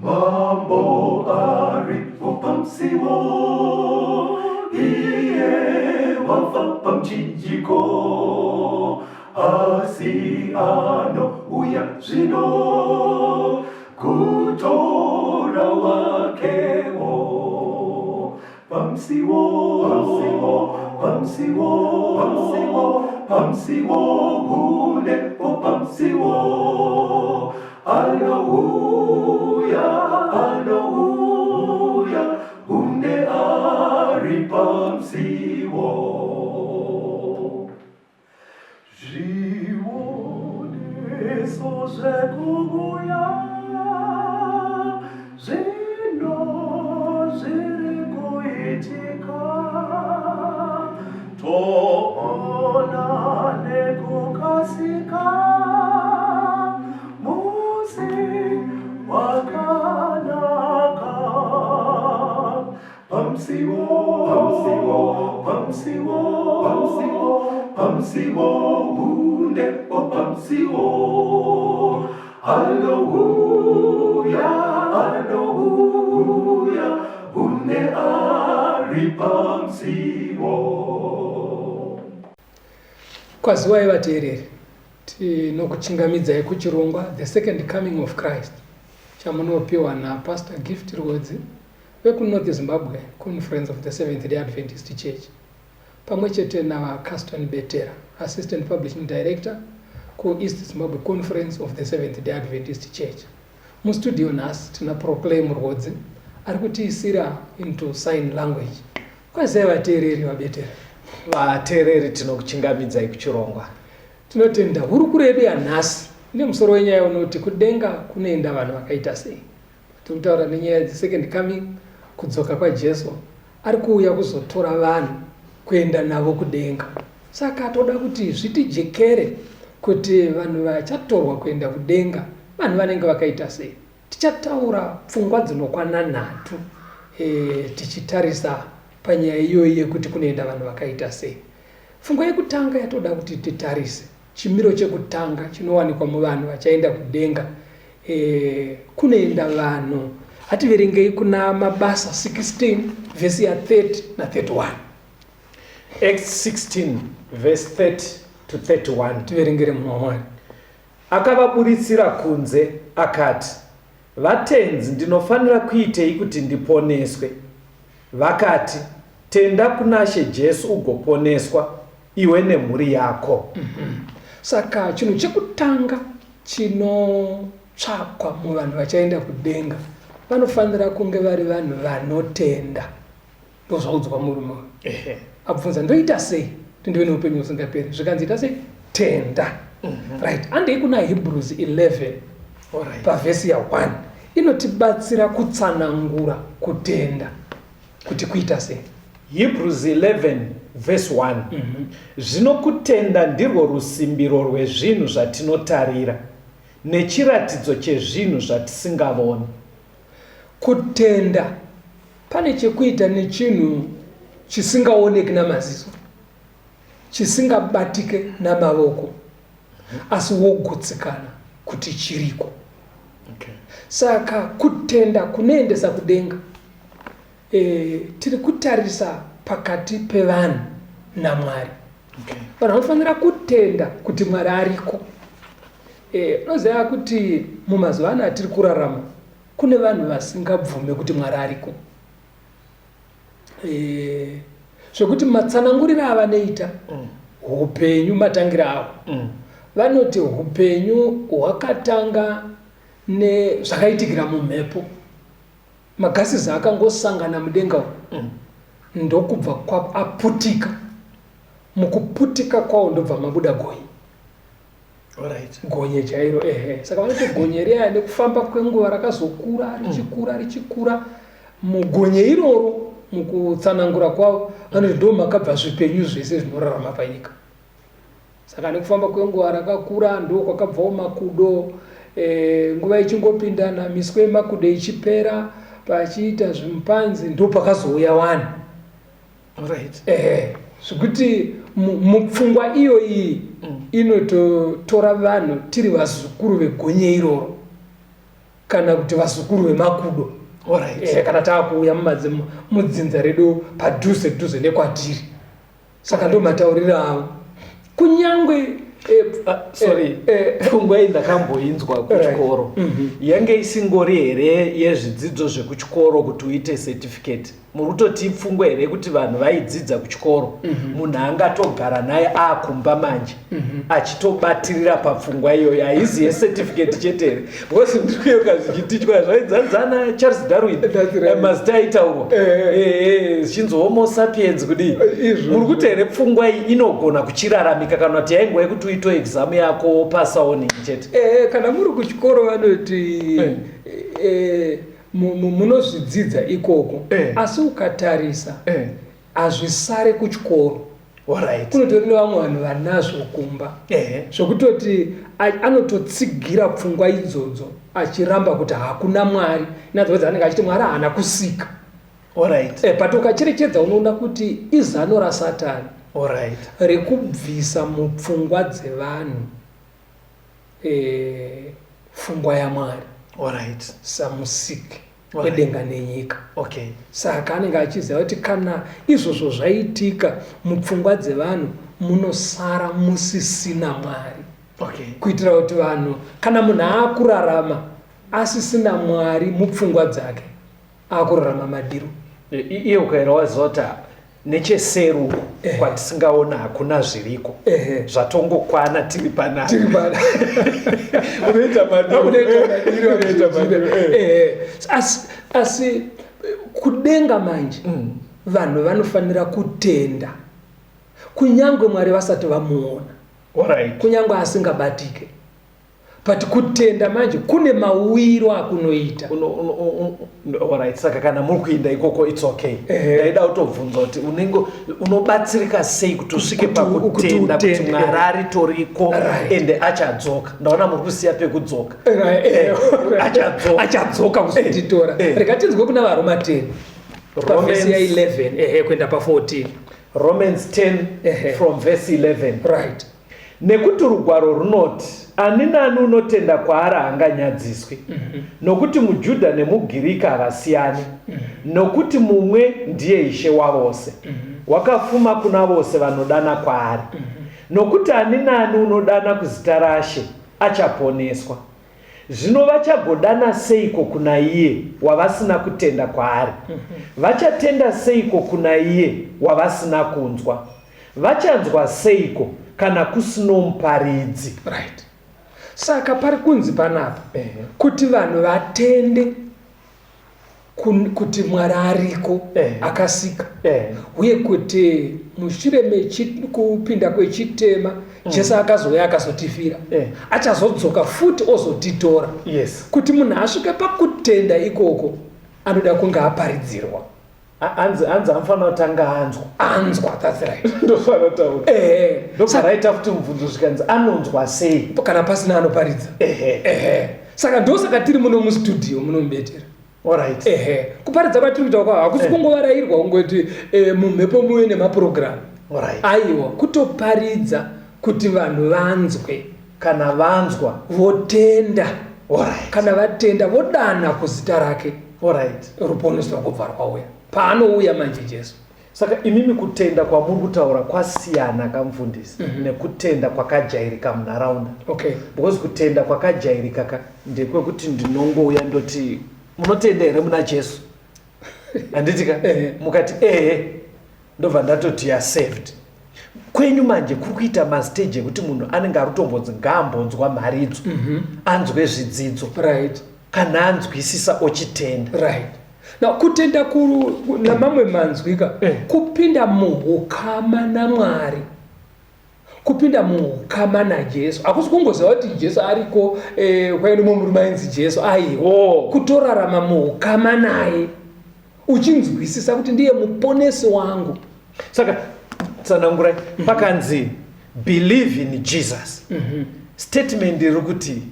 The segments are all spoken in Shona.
Mambo aripo pamsiwo, iye wafa pamchinjiko, asiano uya zvino, kutora wakewo. Pamsiwo, unepo pamsiwo, Hallelujah, une ari pamsiwo. Živone sože kuguja, žino žireko itika, to ona neko kasika, Pamsiwo, unepo pamsiwo. Hallelujah, une ari pamsiwo. Kwaziwai vateereri, tinokuchingamidzai kuchirongwa The Second Coming of Christ chamunopiwa naPastor Gift Rhodzi vekuNorth Zimbabwe Conference of the Seventh-day Adventist Church, pamwe chete naCaston Betera, Assistant Publishing Director kuEast Zimbabwe Conference of the Seventh-day Adventist Church. Mustudio nhasi tina Proclaim Rhodzi ari kutiisira into sign language. Kwazai vateereri vaBetera. Vateereri tinokuchingamidzai kuchirongwa. Tinotenda hurukuro yedu yanhasi nemusoro wenyaya unoti kudenga kunoenda vanhu vakaita sei. Tikutaura nenyaya dzeSecond Coming, kudzoka kwaJesu, ari kuuya kuzotora vanhu kuenda navo kudenga. Saka toda kuti zvitijekere kuti vanhu vachatorwa kuenda kudenga vanhu vanenge vakaita sei. Tichataura pfungwa dzinokwana 3 tichitarisa panyaya iyoyi yekuti kunoenda vanhu vakaita sei. Pfungwa yekutanga yatoda kuti titarise chimiro chekutanga chinowanikwa muvanhu vachaenda kudenga. Kunoenda vanhu, hativerengei kuna Mabasa 16 vhesi ya 30 na 31. Acts 16 verse 30 to 31. Tiverengere munhu waMwari. Akavaburitsira kunze akati, vatenzi, ndinofanira kuitei kuti ndiponeswe? Vakati, tenda kuna She Jesu ugoponeswa, iwe nemhuri yako. Saka chinhu chekutanga chinotsvakwa muvanhu vachaenda kudenga, vanofanira kunge vari vanhu vanotenda. Ndozvaudzwa murume. Abvunza, ndoita sei kuti ndive neupenyu husingaperi? Zvikanzi ita sei? Tenda. Right. Handei kuna Hebrews 11 pavhesi ya 1 inotibatsira kutsanangura kutenda kuti kuita sei. Hebrews 11 verse 1. Zvino kutenda ndirwo rusimbiro rwezvinhu zvatinotarira nechiratidzo chezvinhu zvatisingavoni. Kutenda pane chekuita nechinhu chisingaoneki namaziso, chisingabatike namavoko, asi wogutsikana kuti chiriko. Saka kutenda kunoendesa kudenga. Tiri kutarisa pakati pevanhu naMwari. Vanhu vanofanira kutenda kuti Mwari ariko. Unoziva kuti mumazuva ano atiri kurarama kune vanhu vasingabvume kuti Mwari ariko. Zvokuti matsananguriro avanoita upenyu matangira avo, vanoti upenyu hwakatanga nezvakaitikira mumhepo. Magasizi akangosangana mudenga ndokubva aputika. Mukuputika kwawo ndobva mabuda gonye. Gonye chairo. Saka vanoti gonye riya nekufamba kwenguva rakazokura richikura. Mugonye iroro mukutsanangura kwavo vanoti ndo makabva zvipenyu zvese zvinorarama panyika. Saka nekufamba kwenguva rakakura ndo kwakabvawo makudo. Nguva ichingopindana miswe yemakudo ichipera, pachiita zvimupanzi ndo pakazouya vanhu. Zvekuti mupfungwa iyoyi inototora vanhu tiri vazukuru vegonye iroro. kana kuti vazukuru vemakudo. Alright. Kana taakuuya mudzinza redu padhuze nekwatiri. Saka ndo matauriro avo. Kunyangwe pfungwa iyi ndakamboinzwa kuchikoro. Yange isingori here yezvidzidzo zvekuchikoro kuti uite certificate. Murutoti pfungwa here kuti vanhu vaidzidza kuchikoro munhu angatogara naye akumba manje achitobatirira papfungwa iyoyo. Haizi yecertificate chete here, because ndikuyoka zvichititywa zvaidzanzana Charles Darwin mazita aitaurwa zvinzi homo sapiens kudii. Muri kuti here pfungwa iyi inogona kuchiraramika kana kuti yaingwa yekuti uito exam yako pasawo nei chete? Kana muri kuchikoro vanoti munozvidzidza ikoko, asi ukatarisa hazvisare kuchikoro. Kunotori nevamwe vanhu vanazvo kumba zvokutoti anototsigira pfungwa idzodzo achiramba kuti hakuna Mwari. Inadzodzi anenge achiti Mwari haana kusika. But ukacherechedza unoona kuti izano raSatani rekubvisa mupfungwa dzevanhu pfungwa yaMwari samusiki wedenga nenyika. Saka anenge achiziva kuti kana izvozvo zvaitika mupfungwa dzevanhu munosara musisina Mwari. Kuitira kuti vanhu kana munhu aakurarama asisina Mwari mupfungwa dzake aakurarama madiro. Iye ukaera wazota necheseru kwatisingaona hakuna zviriko zvatongokwana tiri panapa. Unoita madiro. Asi kudenga manje vanhu vanofanira kutenda kunyangwe Mwari vasati vamuona, kunyangwe asingabatike. But kutenda manje kune mawiro akunoita. Saka kana muri kuinda ikoko it's okay. Ndaida kutobvunza kuti unobatsirika sei kuti usvike pakutenda kuti Mwari aritoriko ende achadzoka. Ndaona muri kusiya pekudzoka. Achadzoka kuzotitora. Rega tinzwe kuna vaRoma 10 Romans 11 kuenda pa14. Romans 10 from verse 11. Nekuti rugwaro runoti ani nani unotenda kwaari haanganyadziswi, nokuti muJudha nemugiriki havasiyani, nokuti mumwe ndiye Ishe wavose, wakafuma kuna vose vanodana kwaari, nokuti ani nani unodana kuzita raShe achaponeswa. Zvino vachagodana seiko kuna iye wavasina kutenda kwaari? Vachatenda seiko kuna iye wavasina kunzwa? Vachanzwa seiko kana kusino muparidzi? Saka pari kunzi panapa kuti vanhu vatende kuti Mwari ariko akasika, uye kuti mushure mekupinda kwechitema Jesu akazouya akazotifira, achazodzoka futi ozotitora. Kuti munhu asvike pakutenda ikoko anoda kunge aparidzirwa. Anzi anofanira kutanga anzwa. That's right. Ndofanira kutaura. Ndokaraita kuti mubvunzo zvikanzi anonzwa sei kana pasina anoparidza. Saka ndosaka tiri muno mustudio munomubetera. Kuparidza kwatiri kuita kwa hakusi kungovarairwa kungoti mumhepo muve nemapurogiramu. Aiwa, kutoparidza kuti vanhu vanzwe. Kana vanzwa votenda. Kana vatenda vodana kuzita rake. Ruponeso rwakobva rwauya paanouya manje Jesu. Saka imimi kutenda kwamuri kutaura kwasiyana kamufundisi nekutenda kwakajairika munharaunda. Because kutenda kwakajairika ndekwekuti ndinongouya ndoti munotenda here muna Jesu? Handitika mukati ndobva ndatoti you are saved. Kwenyu manje kuri kuita mastage ekuti munhu anenge arutombonzi ngaambonzwa mharidzo, anzwe zvidzidzo, kana anzwisisa ochitenda. Now kutenda namamwe manzwika kupinda muhukama naMwari, kupinda muhukama naJesu. Hakusi kungoziva kuti Jesu ariko kwaino murume ainzi Jesu, aiwa kutorarama muhukama naye uchinzwisisa kuti ndiye muponesi wangu. Saka tsanangurai pakanzi believe in Jesus. Statement iri kuti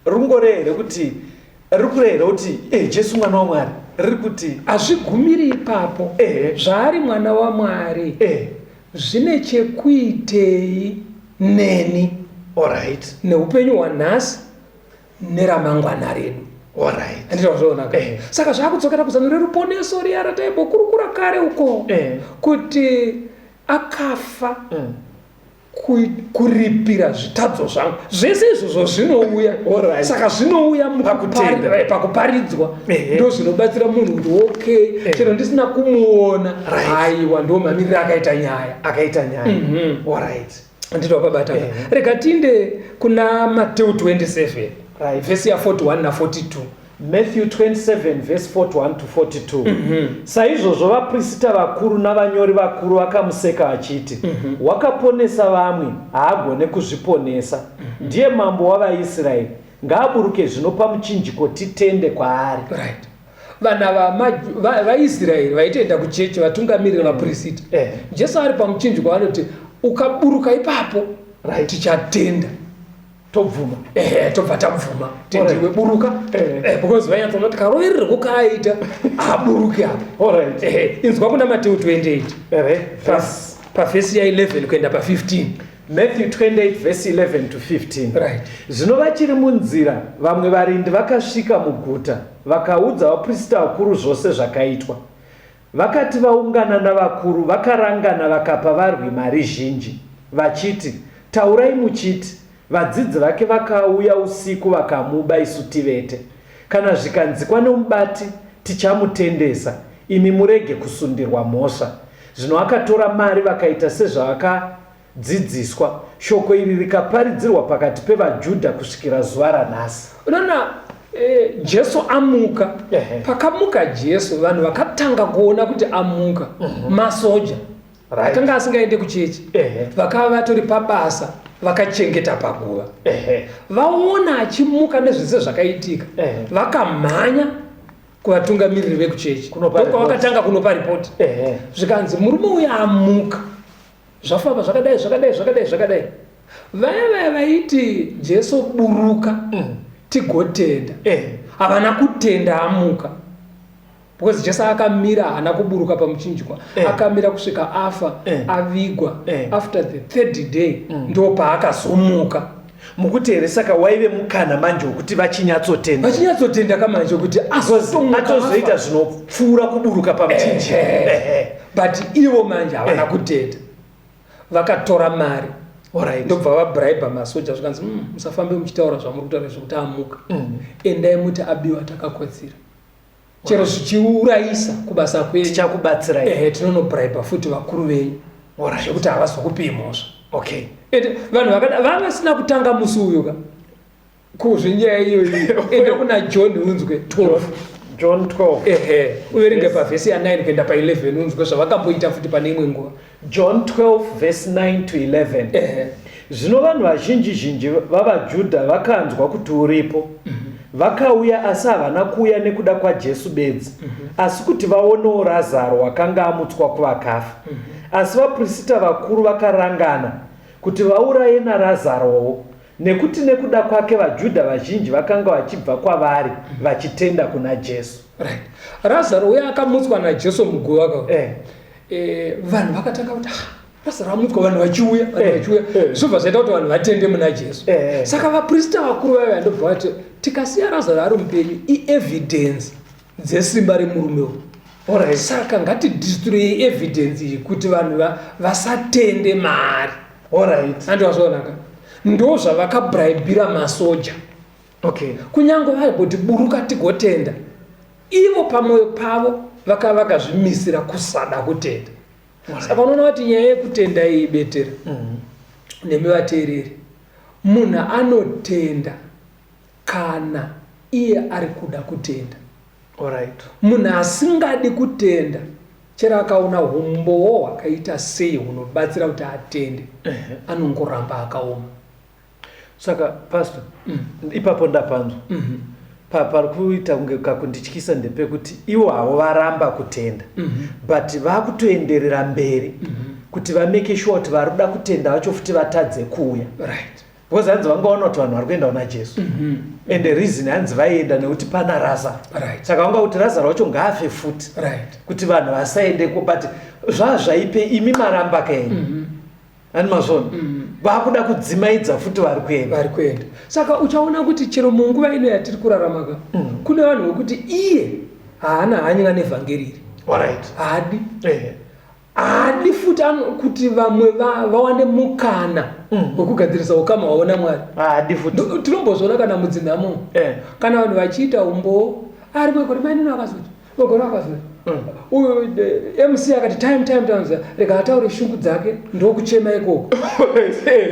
rungorere kuti rikurehera kuti Jesu mwana waMwari, riri kuti hazvigumiri ipapo. Zvaari mwana waMwari zvine chekuitei neni, neupenyu hwanhasi neramangwana redu. Alright. anditazvoona saka zvakudzokera kuzano reruponeso riya rataibokurukura kare uko kuti akafa kuripira zvitadzo zvangu zvese izvozvo zvinouya saka zvinouya pakuparidzwa ndo zvinobatsira munhu kuti okay chero ndisina kumuona aiwa ndo mamiriro akaita nyaya nditopabata rega tinde kuna Matthew 27 vhesi ya 41 na 42 Matthew 27 verse 41 to 42. Saizvozvo vaprista vakuru navanyori vakuru vakamuseka vachiti wakaponesa vamwe haagone kuzviponesa ndiye mambo wavaIsraeri ngaaburuke zvino pamuchinjiko titende kwaari. Vana vaIsraeri vaitoenda kuchechi vatungamirira vaprista Jesu ari pamuchinjiko vanoti ukaburuka ipapo tichatenda tobvuma tobva tabvuma tendiwe buruka because vanyatsonoti karovererwo kukaita aburuke apo inzwa kuna Matthew 28 pavhesi ya 11 kuenda pa15 Matthew 28 verse 11 to 15. Zvino vachiri munzira vamwe varindi vakasvika muguta vakaudza vaprista vakuru zvose zvakaitwa. Vakati vaungana navakuru vakarangana vakapa varwi mari zhinji vachiti taurai muchiti vadzidzi vake vakauya usiku vakamuba isu tivete. Kana zvikanzikwa nomubati tichamutendesa imi murege kusundirwa mhosva. Zvino akatora mari vakaita sezvavakadzidziswa. Shoko iri rikaparidzirwa pakati pevaJudha kusvikira zuva ranhasi. Unaona Jesu amuka pakamuka Jesu vanhu vakatanga kuona kuti amuka masoja vakanga asingaende kuchechi vakava vatori pabasa vakachengeta paguva vaona achimuka nezvese zvakaitika vakamhanya kuvatungamiriri vekuchechi vakatanga kunopa ripoti zvikanzi murume uya amuka zvafamba zvakadai vaya vaiti Jesu buruka tigotenda havana kutenda amuka because Jesu akamira haana kuburuka pamuchinjikwa akamira kusvika afa avigwa after the third day ndo paakazomuka mukuteere saka waive mukana manje wekuti vachinyatsotenda kamanje kuti atozoita zvinopfuura kuburuka pamuchinjikwa but ivo manje havana kutenda vakatora mari ndobva vabraiba masoja zvikanzi musafambe muchitaura zvamuri kutaura zvokuti amuka endai muti abiwa takakotsira chero zvichiurayisa kubasa kwenyu tichakubatsirai tinonobraiba futi vakuru venyu zvekuti havazokupi mhosva vanhu vavasina kutanga musi uyo kuzvinyaya iyoyi ende kuna John unzwe 12 John 12 uverenge pavhesi ya 9 kuenda pa11 unzwe zvavakamboita futi pane imwe nguva John 12 verse 9 to 11 zvino vanhu vazhinji vavaJudha vakanzwa kuti uripo vakauya asi havana kuuya nekuda kwaJesu bedzi asi kuti vaonewo Razaro wakanga amutswa kuvakafa asi vaprista vakuru vakarangana kuti vauraye naRazarowo nekuti nekuda kwake vaJudha vazhinji vakanga vachibva kwavari vachitenda kuna Jesu. Razaro uya akamutswa naJesu muguva vanhu vakatanga kuti Razaro amutswa vanhu vachiuya zvobva zvaita kuti vanhu vatende muna Jesu saka vaprista vakuru vaya ndobva vati tikasiya Razaro ari mupenyu ievidence dzesimba remurumewo saka ngatidistroy evidence iyi kuti vanhu vasatende mari andivazvaonaka ndo zvavakabribira masoja kunyange vaigoti buruka tigotenda ivo pamwoyo pavo vakazvimisira kusada kutenda saka unoona kuti nyaya yekutenda iyi betera nemi vateereri munhu anotenda kana iye ari kuda kutenda munhu asingadi kutenda chero akaona umbowo hwakaita sei hunobatsira kuti atende anongoramba akaoma saka pastor ipapo ndapanzwa pari kuita kunge kakundityisa ndepekuti ivo havo varamba kutenda but vakutoenderera mberi kuti vameke sure kuti vari kuda kutenda vacho futi vatadze kuuya because hanzi vangaona kuti vanhu vari kuenda kuna Jesu and the reason hanzi vaienda nekuti pana Razaro saka vanga kuti Razaro wacho ngaafe futi kuti vanhu vasaendeko but zvazvaipe imi maramba kaeni ani mazvona vakuda kudzimaidza futi vari kuenda. Saka uchaona kuti chero munguva ino yatiri kurarama kune vanhu vokuti iye haana hanya nevhangeri haadi futi kuti vamwe vawane mukana wekugadzirisa ukama waona Mwari. Tinombozviona kana mudzinhamo kana vanhu vachiita umbo ari kwekuri mainini akazoti vagona akazoti uyu MC akati time rega ataure shungu dzake ndokuchema ikoko.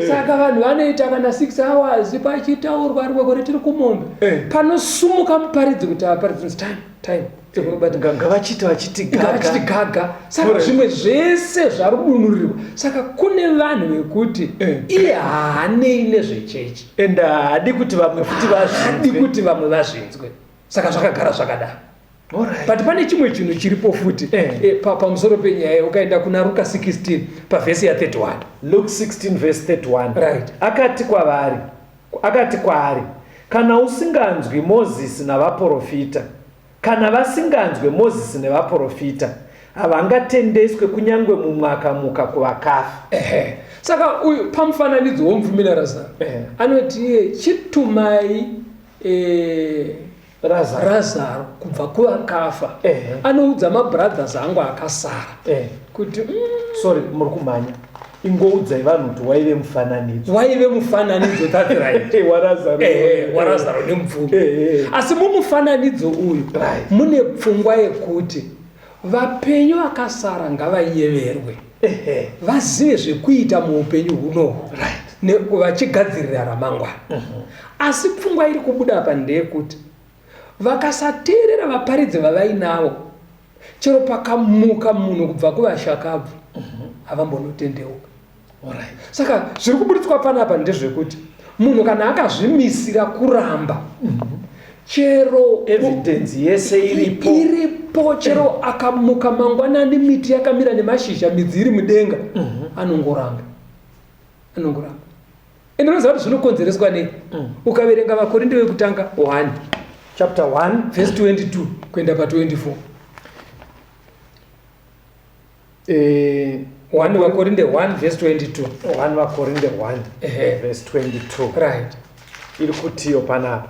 Saka vanhu vanoita kana 6 hours pachitaurwa ari kwekuri tiri kumombe panosumuka muparidzi kuti aparidzi time vachiti gaga. Saka zvimwe zvese zviri kudunurirwa. Saka kune vanhu vekuti iye haanei nezvechechi ende haadi kuti vamwe vazvinzwe. Saka zvakagara zvakadaro. But pane chimwe chinhu chiripo futi pamusoro penyaya ukaenda kuna Luka 16 pavhesi ya 31. Luke 16 verse 31. Right. Akati kwaari, kana usinganzwi Mozisi navaprofita, kana vasinganzwe Mozisi nevaprofita, havangatendeswe kunyange mumwakamuka kuvakafa. Saka uyu pamufananidzo womupfumi naRazaro anoti chitumai Razaro kubva kuvakafa. Anoudza mabrothers angu akasara kuti sorry muri kumhanya ingoudzai vanhu kuti waive mufananidzo that's right waRazaro nemupfumi. Asi mumufananidzo uyu mune pfungwa yekuti vapenyu vakasara ngavayeverwe vazive zvekuita muupenyu hunohu vachigadzirira ramangwana. Asi pfungwa iri kubuda apa ndeyekuti vakasateerera vaparidzi vavainavo chero pakamuka munhu kubva kuvashakabvu havambonotendeuka. Saka zviri kuburitswa panapa ndezvekuti munhu kana akazvimisira kuramba chero evidence yese iripo chero akamuka mangwanani miti yakamira nemashizha midzi iri mudenga anongoramba. Ende unoziva kuti zvinokonzereswa nei? Ukaverenga Vakorinde vekutanga 1 chapter 1 verse 22 kuenda pa24. 1 Vakorinde 1 verse 22. 1 Vakorinde 1 verse 22. Right. Iri kutiyo panapa.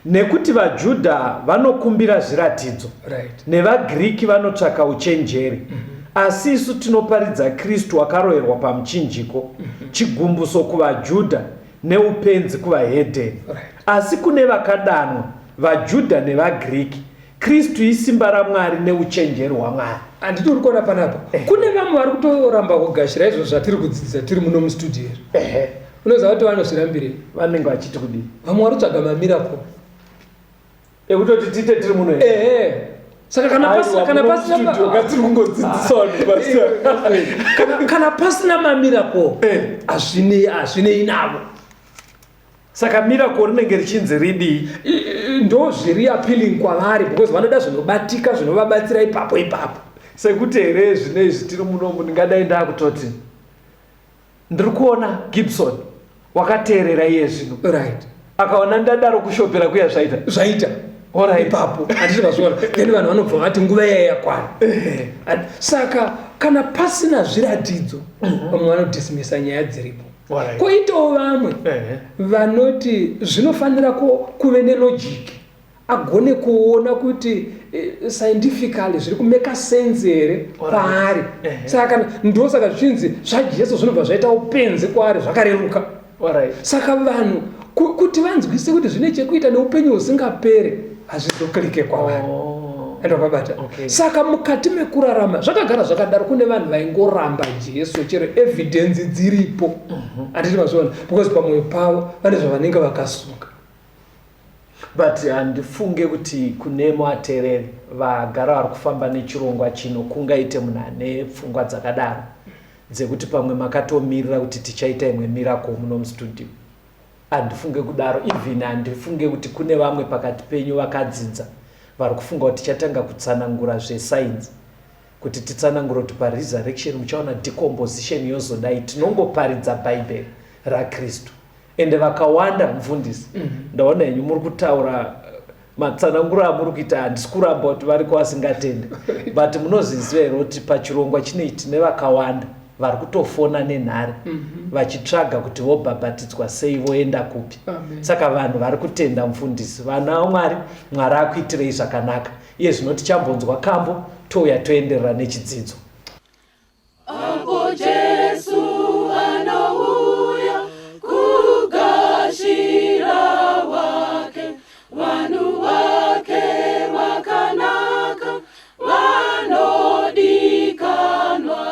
Nekuti vaJudha vanokumbira zviratidzo, nevaGiriki vanotsvaka uchenjeri, asi isu tinoparidza Kristu akaroverwa pamuchinjiko, chigumbuso kuvaJudha neupenzi kuvahedheni. Asi kune vakadanwa, vaJudha nevaGiriki, Kristu isimba raMwari neuchenjeri hwaMwari. Handiti uri kuona panapa kune vamwe vari kutoramba kugashira izvo zvatiri kudzidzisa tiri muno mustudio. Unoziva kuti vanozvirambirei? Vanenge vachiti kudii? Vamwe vari kutsvaga mamirakuru ekutoti tite tiri muno. Saka kana pasina mamirakuru hazvinei navo. Saka miracle rinenge richinzi ridii? Ndo zviri appealing kwavari because vanoda zvinobatika zvinovabatsira ipapo. Sekuti here zvinezvi tiri munomu ndingadai ndakutoti ndiri kuona Gibson wakateerera iye zvino akaona ndadaro kushopera kuya zvaita ipapo handiti vazviona then vanhu vanobva vati nguva yaya yakwana. Saka kana pasina zviratidzo vamwe vanodhisimisa nyaya dziripo. Koitawo vamwe vanoti zvinofanira kuve nelogic, agone kuona kuti scientifically zviri kumeka sense here paari. Saka ndosaka zvichinzi zvaJesu zvinobva zvaita upenzi kwaari zvakareruka. Saka vanhu kuti vanzwise kuti zvine chekuita neupenyu husingapere hazvizoklike kwavari. Saka mukati mekurarama zvakagara zvakadaro kune vanhu vaingoramba Jesu chero evidence dziripo. Handiti mazviona because pamwoyo pavo vane zvavanenge vakasunga. But handifunge kuti kune vateereri vagara vari kufamba nechirongwa chino kungaite munhu ane pfungwa dzakadaro dzekuti pamwe makatomirira kuti tichaita imwe miracle muno mustudio. Handifunge kudaro. Even handifunge kuti kune vamwe pakati penyu vakadzidza vari kufunga kuti tichatanga kutsanangura zvesainzi, kuti titsanangura kuti paresurrection muchaona decomposition yozodai. Tinongoparidza bhaibheri raKristu ende vakawanda mufundisi ndaona henyu muri kutaura matsananguro amuri kuita handisi kuramba kuti vari kwasingatende but munozviziva here kuti pachirongwa chinechi tine vakawanda vari kutofona nenhare vachitsvaga kuti vobhabhatidzwa sei, voenda kupi. Saka vanhu vari kutenda mufundisi, vana vaMwari, Mwari akuitirei zvakanaka. Iye zvino tichambonzwa kambo touya toenderera nechidzidzo. Apo Jesu anouya kugashira wake, vanhu vake vakanaka vanodikanwa,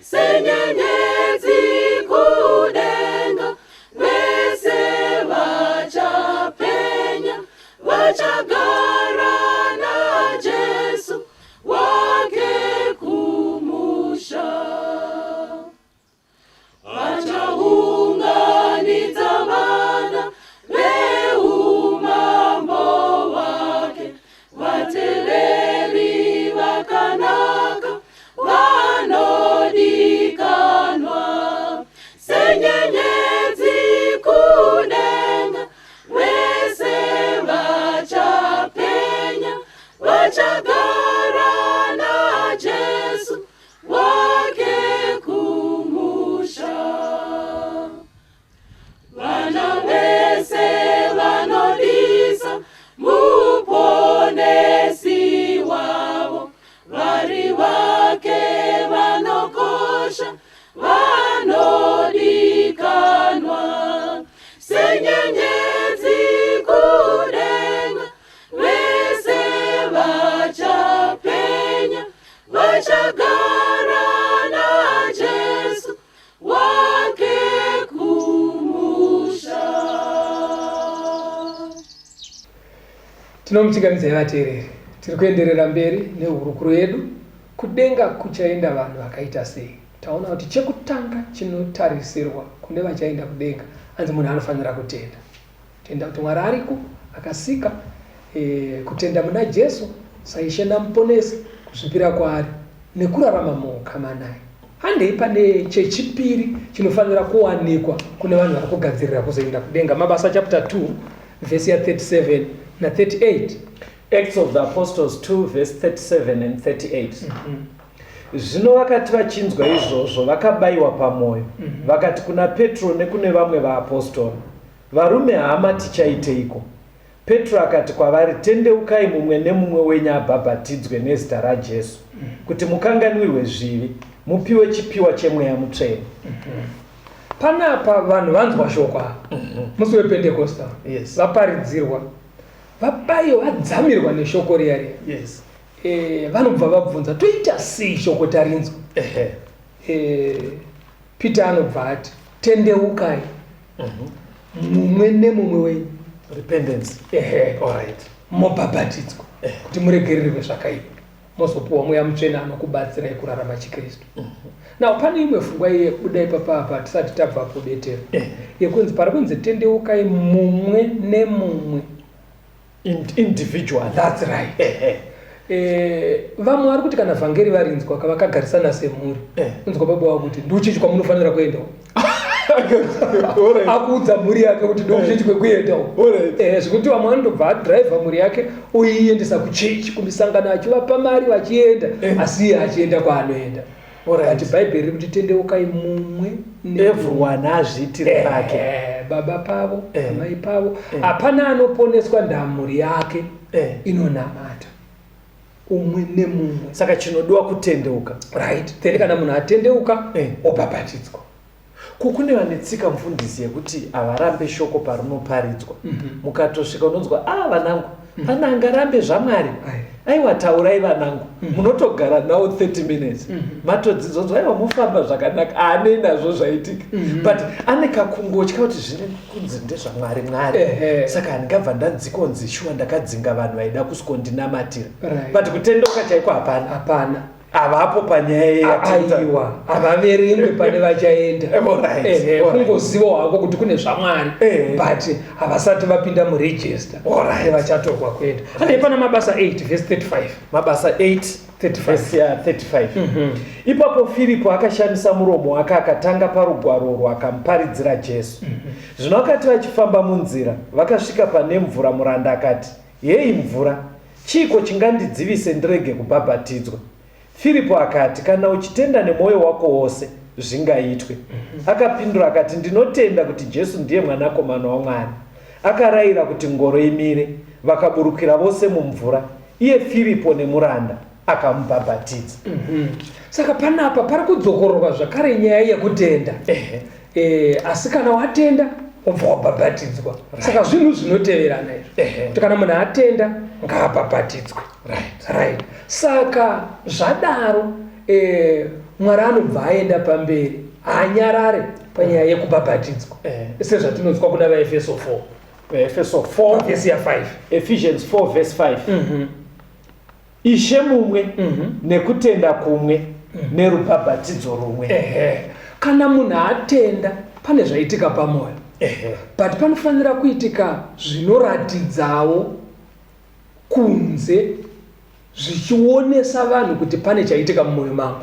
senyenyedzi kudenga, vese vachapenya, vachagara naJesu wake kumusha. Vachaunganidza vana veumambo wake, vateereri vakanaka vanodikanwa, senyenyedzi kudenga, vese vachapenya, vachagara naJesu wake kumusha. Vana vese vanodisa muponesi wavo, vari vake vanokosha vanodikanwa, senyenyedzi kudenga, vese vachapenya, vachagara naJesu wake kumusha. Tinomuchingamidza vateereri, tiri kuenderera mberi nehurukuro yedu. Kudenga kuchaenda vanhu vakaita sei? Taona kuti chekutanga chinotarisirwa kune vachaenda kudenga, anzi munhu anofanira kutenda. Tenda kuti Mwari ariko akasika, kutenda muna Jesu saishe namuponesi, kuzvipira kwaari nekurarama muukama naye. Handei pane chechipiri chinofanira kuwanikwa kune vanhu vari kugadzirira kuzoenda kudenga. Mabasa chapter 2 verse ya 37 na 38. Acts of the Apostles 2 verse 37 and 38. Zvino vakati vachinzwa izvozvo vakabayiwa pamwoyo, vakati kuna Petro nekune vamwe vaapostoli, varume, hama, tichaiteiko? Petro akati kwavari, tendeukai mumwe nemumwe wenyu abhabhatidzwe nezita raJesu, kuti mukanganwirwe zvivi, mupiwe chipiwa chemweya mutsvene. Panapa vanhu vanzwa shoko musi wePentecosta, vaparidzirwa, vabayiwa, vadzamirwa neshoko riya riya. Vanobva vabvunza, toita sei shoko tarinzwa? Peter anobva ati, tendeukai mumwe nemumwe wenyu, repentance, mobhabhatidzwa kuti muregererwe zvakaipa, mozopiwa mweya mutsvene anokubatsirai kurarama chiKristu. Now pane imwe pfungwa yekuda ipapa tisati tabva kubetera, yekunzi pari kunzi tendeukai mumwe nemumwe, individual. That's right. Vamwe vari kuti kana vhangeri varinzwa vakagarisana semhuri, unzwa baba wavo kuti ndochichi kwamunofanira kuendawo. Akuudza mhuri yake kuti ndochichi kwekuendawo. Zvekuti vamwe vanobva adhiraivha mhuri yake oiendesa kuchechi, kumisangano achivapa mari vachienda, asi iye achienda kwaanoenda. Kati Bhaibheri riri kuti tendeukai mumwe everyone azviitire pake, baba pavo, mai pavo. Hapana anoponeswa ndamhuri yake inonamata, umwe nemumwe. Saka chinodiwa kutendeuka, right? Then kana munhu atendeuka obhabhatidzwa. Kune vanetsika mufundisi yekuti avarambe shoko parinoparidzwa, mukatosvika unonzwa vanangu pana ngarambe zvaMwari, aiwa taurai vanangu, munotogara nawo 30 minutes, matodzidzonzwa aiwa mufamba zvakanaka, ane nazvo zvaitika, but ane kakungotya kuti zvine kunzi ndezvaMwari Mwari, saka handingabva ndanzikonzi shuwa ndakadzinga vanhu vaida kusvikondinamatira, but kutendeuka chaiko hapana. Avapo panyaya aiwa, avaverengi pane vachaenda. Kungoziva hako kuti kune zvaMwari, but havasati vapinda muregister, vachatorwa kuenda. Ane pana mabasa 8 verse 35. Mabasa 8 35. Ipapo Filipo akashandisa muromo wake akatanga parugwaro akamuparidzira Jesu. Zvino vakati vachifamba munzira vakasvika pane mvura, muranda akati, hei mvura, chiko chingandidzivise ndirege kubhabhatidzwa? Filipo akati, kana uchitenda nemwoyo wako wose zvingaitwe. Akapindura akati, ndinotenda kuti Jesu ndiye mwanakomana waMwari. Akarayira kuti ngoro imire, vakaburukira vose mumvura. Iye Filipo nemuranda akamubhabhatidza. Saka panapa pari kudzokororwa zvakare nyaya yekutenda. Asi kana watenda obva wabhabhatidzwa. Saka zvinhu zvinoteverana izvo. Kuti kana munhu atenda ngaabhabhatidzwe. Right. Saka zvadaro Mwari anobva aenda pamberi, haanyarare panyaya yekubhabhatidzwa. Sezvatinonzwa kuna vaEfeso 4. Efeso 4 vhesi ya5. Ephesians 4 verse 5. Ishe mumwe nekutenda kumwe nerubhabhatidzo rumwe. Kana munhu atenda pane zvaitika pamwoyo. But panofanira kuitika zvinoratidzawo kunze zvichionesa vanhu kuti pane chaitika mumwoyo mangu.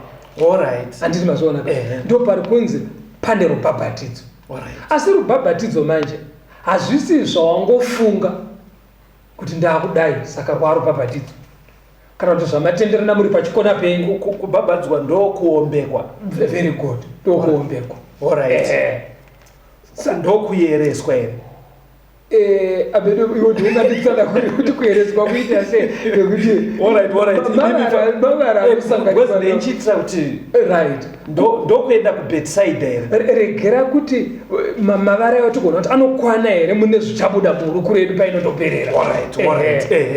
Alright. Handiti mazviona ndo pari kunzi pane rubhabhatidzo. Asi rubhabhatidzo manje hazvisi zvawangofunga kuti ndakudai saka rwarubhabhatidzo. Kana kuti zvamatenderana muri pachikona penyu. Kubhabhadzwa ndokuombekwa. Very good. Ndokuombekwa. Alright. Ndokuyereswa here. Iwo ndingatitsana kuti kuyereswa kuita sei nekuti mavara anosanganiswa nechitira kuti right ndokuenda kubetsaida here. Regera kuti mavara yatigona kuti anokwana here mune zvichabuda muruku redu painotoperera.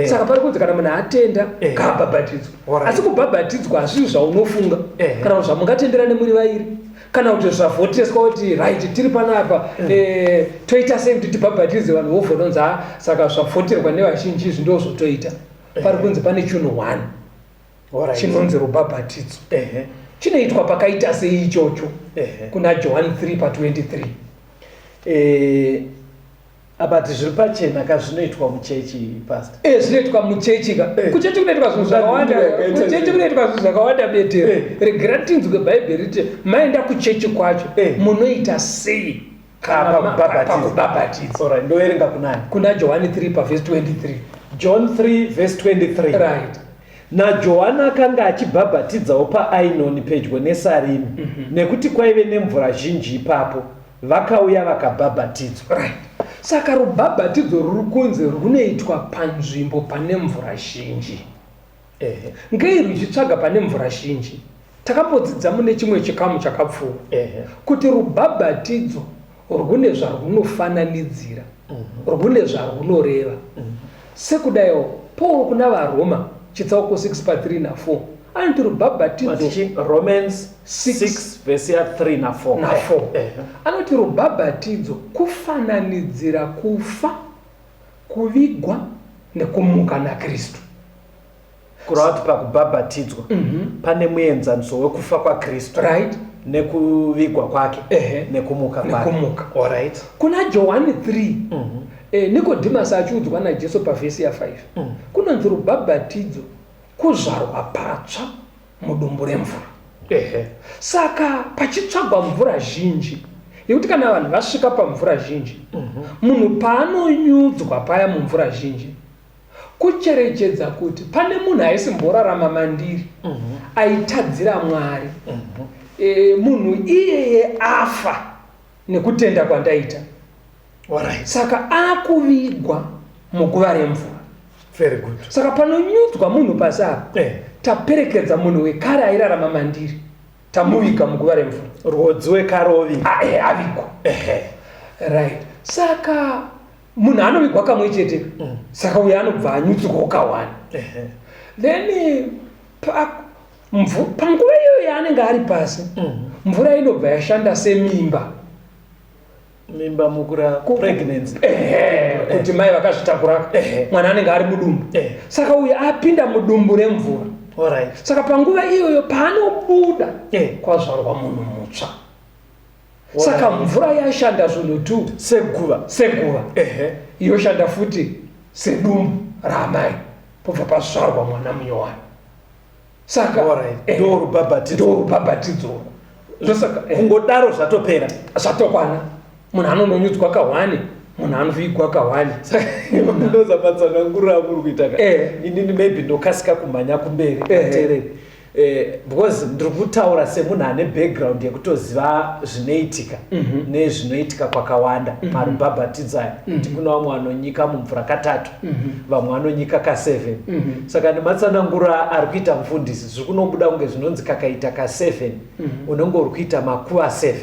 Saka pari kunzi kana munhu atenda ngaabhabhatidzwa. Asi kubhabhatidzwa hazvisi zvaunofunga kana kuti zvamungatenderane muri vairi kana kuti zvavhoteswa kuti right tiri panapa toita sei kuti tibhabhatidze vanhu vovhononzi saka zvavhoterwa nevazhinji izvi ndozvotoita. Pari kunzi pane chinhu 1 chinonzi rubhabhatidzo. Chinoitwa pakaita sei ichocho kuna John 3:23. Abati zviri pachena kazvinoitwa muchechi pastor. Zvinoitwa muchechi kuchechi kunoitwa zvinhu zvakawanda. Kuchechi kunoitwa zvinhu zvakawanda betere. Regera tinzwe bhaibheri riti maenda kuchechi kwacho munoita sei pakubhabhatidza. Alright, ndoerenga kunani? Kuna John 3:23. John 3:23. Right. NaJohana akanga achibhabhatidzawo paAinoni pedyo neSarimi, nekuti kwaive nemvura zhinji ipapo, vakauya vakabhabhatidzwa. Right. Saka rubhabhatidzo ruri kunze runoitwa panzvimbo pane mvura zhinji. Ngei ruchitsvaga pane mvura zhinji? Takambodzidza mune chimwe chikamu chakapfuura kuti rubhabhatidzo rwune zvarunofananidzira, rwune zvarunoreva. Sekudaiwo Paul kuna vaRoma chitsauko 6:3-4 anoti rubhabhatidzo Romans 6 verse 3-4 anoti rubhabhatidzo kufananidzira kufa, kuvigwa nekumuka naKristu. kureva kuti pakubhabhatidzwa pane muenzaniso wekufa kwaKristu right nekuvigwa kwake nekumuka kwake. Alright. Kuna Johani 3 Nikodimasi achiudzwa naJesu pavhesi ya5 kunonzi rubhabhatidzo kuzvarwa patsva mudumbu remvura. Saka pachitsvagwa mvura zhinji yekuti kana vanhu vasvika pamvura zhinji munhu paanonyudzwa paya mumvura zhinji kucherechedza kuti pane munhu aisimborarama mandiri aitadzira Mwari munhu iyeye afa nekutenda kwandaita. Saka akuvigwa muguva remvura. Very good. Saka panonyudzwa munhu pasapa taperekedza munhu wekare airarama mandiri tamuviga muguva remvura. Rwodzi wekare ovigwa avigwa. Right. Saka munhu anovigwa kamwe chete. Saka uyo anobva anyudzwa kawanda. Then panguva iyoyo yaanenge ari pasi mvura inobva yashanda semimba. Mimba mukura pregnancy. Kuti mai vakazvitakura mwana anenge ari mudumbu. Saka uyo apinda mudumbu remvura. Alright. Saka panguva iyoyo paanobuda kwazvarwa munhu mutsva. Saka mvura yashanda zvinhu tu seguva yoshanda futi sedumbu ramai pobva pazvarwa mwana munyowani. Saka ndo rubhabhatidzo. Saka kungodaro zvatopera zvatokwana. Munhu anononyudzwa kawani, munhu anovigwa kawani. Ndozamatsanangurira muri kuita inini maybe ndokasika kumhanya kumberi tereri because ndiri kutaura semunhu ane background yekutoziva zvinoitika nezvinoitika kwakawanda marubhabhatidzo aya kuti kuna vamwe vanonyika mumvura katatu vamwe vanonyika ka7 saka nematsanangura ari kuita mufundisi zviri kunobuda kunge zvinonzi kakaita ka7 unenge uri kuita makuva 7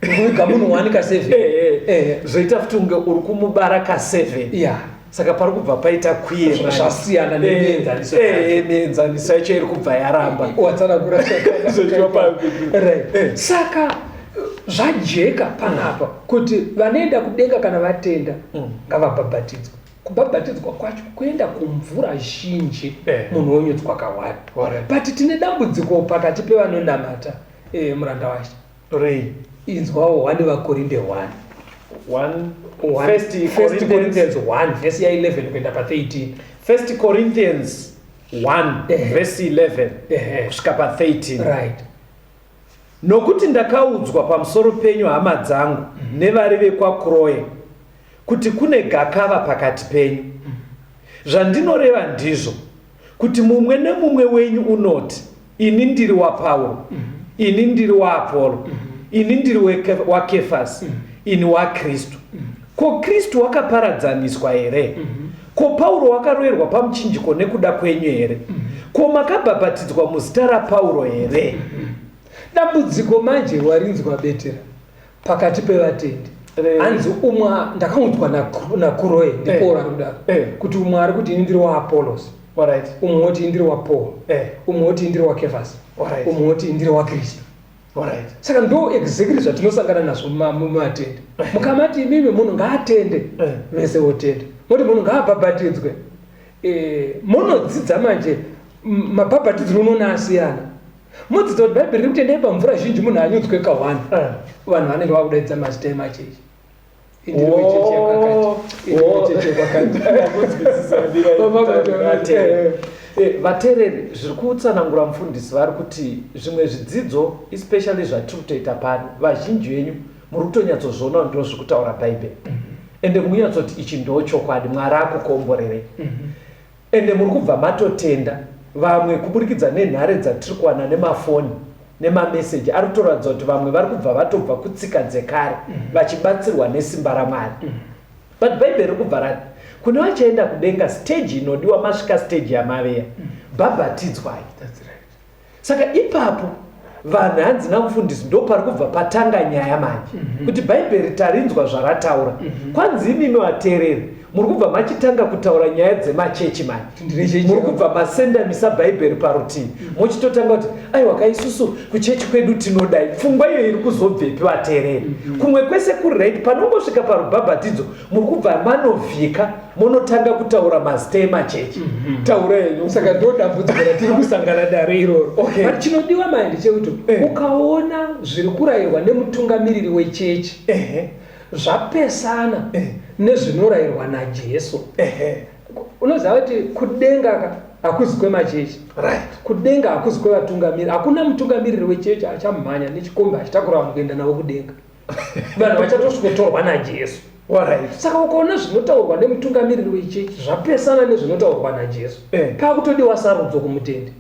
kuviga munhu wani ka7 zvoita futi unge uri kumubara ka7 saka pari kubva paita kwiye zvasiyana neenzaniso yacho iri kubva yaramba watsanangura saka zvajeka panapa kuti vanoenda kudenga kana vatenda ngavabhabhatidzwa. Kubhabhatidzwa kwacho kuenda kumvura zhinji munhu onyutswa kawanda but tine dambudziko pakati pevanonamata muranda wacho rei inzwawo 1 vakorinde 1 Corinthians 1 verse 11 kuenda pa13 1 Corinthians 1 verse 11 kusvika pa13 right. Nokuti ndakaudzwa pamusoro penyu hama dzangu nevari vekwaKroe kuti kune gakava pakati penyu. Zvandinoreva ndizvo kuti mumwe nemumwe wenyu unoti ini ndiri waPauro, ini ndiri waApolo, ini ndiri waKefasi, ini waKristu. Ko Kristu wakaparadzaniswa here? Ko Pauro wakaroverwa pamuchinjiko nekuda kwenyu here? Ko makabhabhatidzwa muzita raPauro here? Dambudziko manje warinzwa betera pakati pevatendi. Hanzi umwe ndakaudzwa naKroe ndipora kudaro kuti umwe ari kuti ndiri waApolos, umwe woti ndiri waPaul, umwe woti ndiri waKefasi, umwe woti ndiri waKristu. Saka ndo exactly zvatinosangana nazvo mumatende. Mukamati imimi munhu ngaatende vese wotenda, moti munhu ngaabhabhatidzwe. Munodzidza manje mabhabhatidziro unoona asiyana. Mudzidza kuti bhaibheri riri kutendai pamvura zhinji munhu anyutswe kawanda vanhu vanenge vakudaidza mazita emachechi. Indiri wechechi yakakati vateereri zviri kutsanangura mufundisi vari kuti zvimwe zvidzidzo especially zvatiri kutoita pano vazhinji venyu muri kutonyatsozoona ndo zviri kutaura bhaibheri ende munyatsoti ichi ndo chokwadi Mwari akukomborerei ende muri kubva matotenda vamwe kuburikidza nenhare dzatiri kuwana nemafoni nemameseji ari kutoratidza kuti vamwe vari kubva vatobva kutsika dzekare vachibatsirwa nesimba raMwari. But bhaibheri riri kubva rati kune vachaenda kudenga stage inodiwa masvika stage yamaveya bhabhatidzwai. Saka ipapo vanhu hanzi namufundisi ndo pari kubva patanga nyaya manje kuti bhaibheri tarinzwa zvarataura kwanzi imimi vateereri muri kubva machitanga kutaura nyaya dzemachechi manje muri kubva masendamisa bhaibheri parutivi muchitotanga kuti aiwa kaisusu kuchechi kwedu tinodai. Pfungwa iyo iri kuzobvepi vateereri? Kumwe kwese kuri right panongosvika parubhabhatidzo muri kubva manovhika munotanga kutaura mazita emachechi. Taura yenyu. Saka ndo dambudziko ratiri kusangana naro iroro. But chinodiwa manje chekuti ukaona zviri kurayirwa nemutungamiriri wechechi zvapesana nezvinorayirwa naJesu. Unoziva kuti kudenga hakuzi kwemachechi, kudenga hakuzi kwevatungamiriri. Hakuna mutungamiriri wechechi achamhanya nechikombe achitakura vanhu kuenda navo kudenga. Vanhu vachatosvikotorwa naJesu. Saka ukaona zvinotaurwa nemutungamiriri wechechi zvapesana nezvinotaurwa naJesu, pakutodiwa sarudzo kumutendi.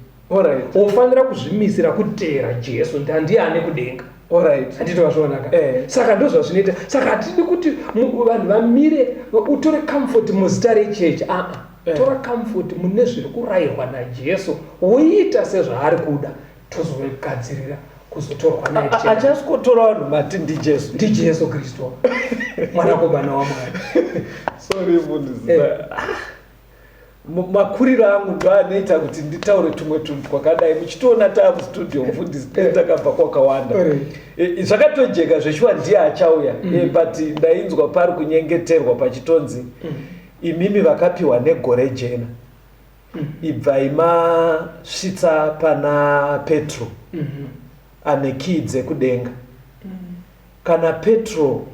Unofanira kuzvimisira kuteera Jesu ndiye ane kudenga. Handiti wazvionaka? Saka ndo zvazvinoita. Saka hatidi kuti vanhu vamire utore comfort muzita rechechi. Tora comfort mune zviri kurayirwa naJesu woita sezvaari kuda tozogadzirira kuzotorwa naye. Achasikotora vanhu mati ndiJesu Kristu mwanakomana waMwari. Sorry mundisi. Makuriro angu ndo anoita kuti nditaure tumwe tunhu twakadai. Muchitoona taamustudio mufundisi takabva kwakawanda zvakatojeka zveshuwa ndiye achauya but ndainzwa pari kunyengeterwa pachitonzi imimi vakapiwa negore jena ibvai masvitsa pana Petro ane kii dzekudenga. Kana Petro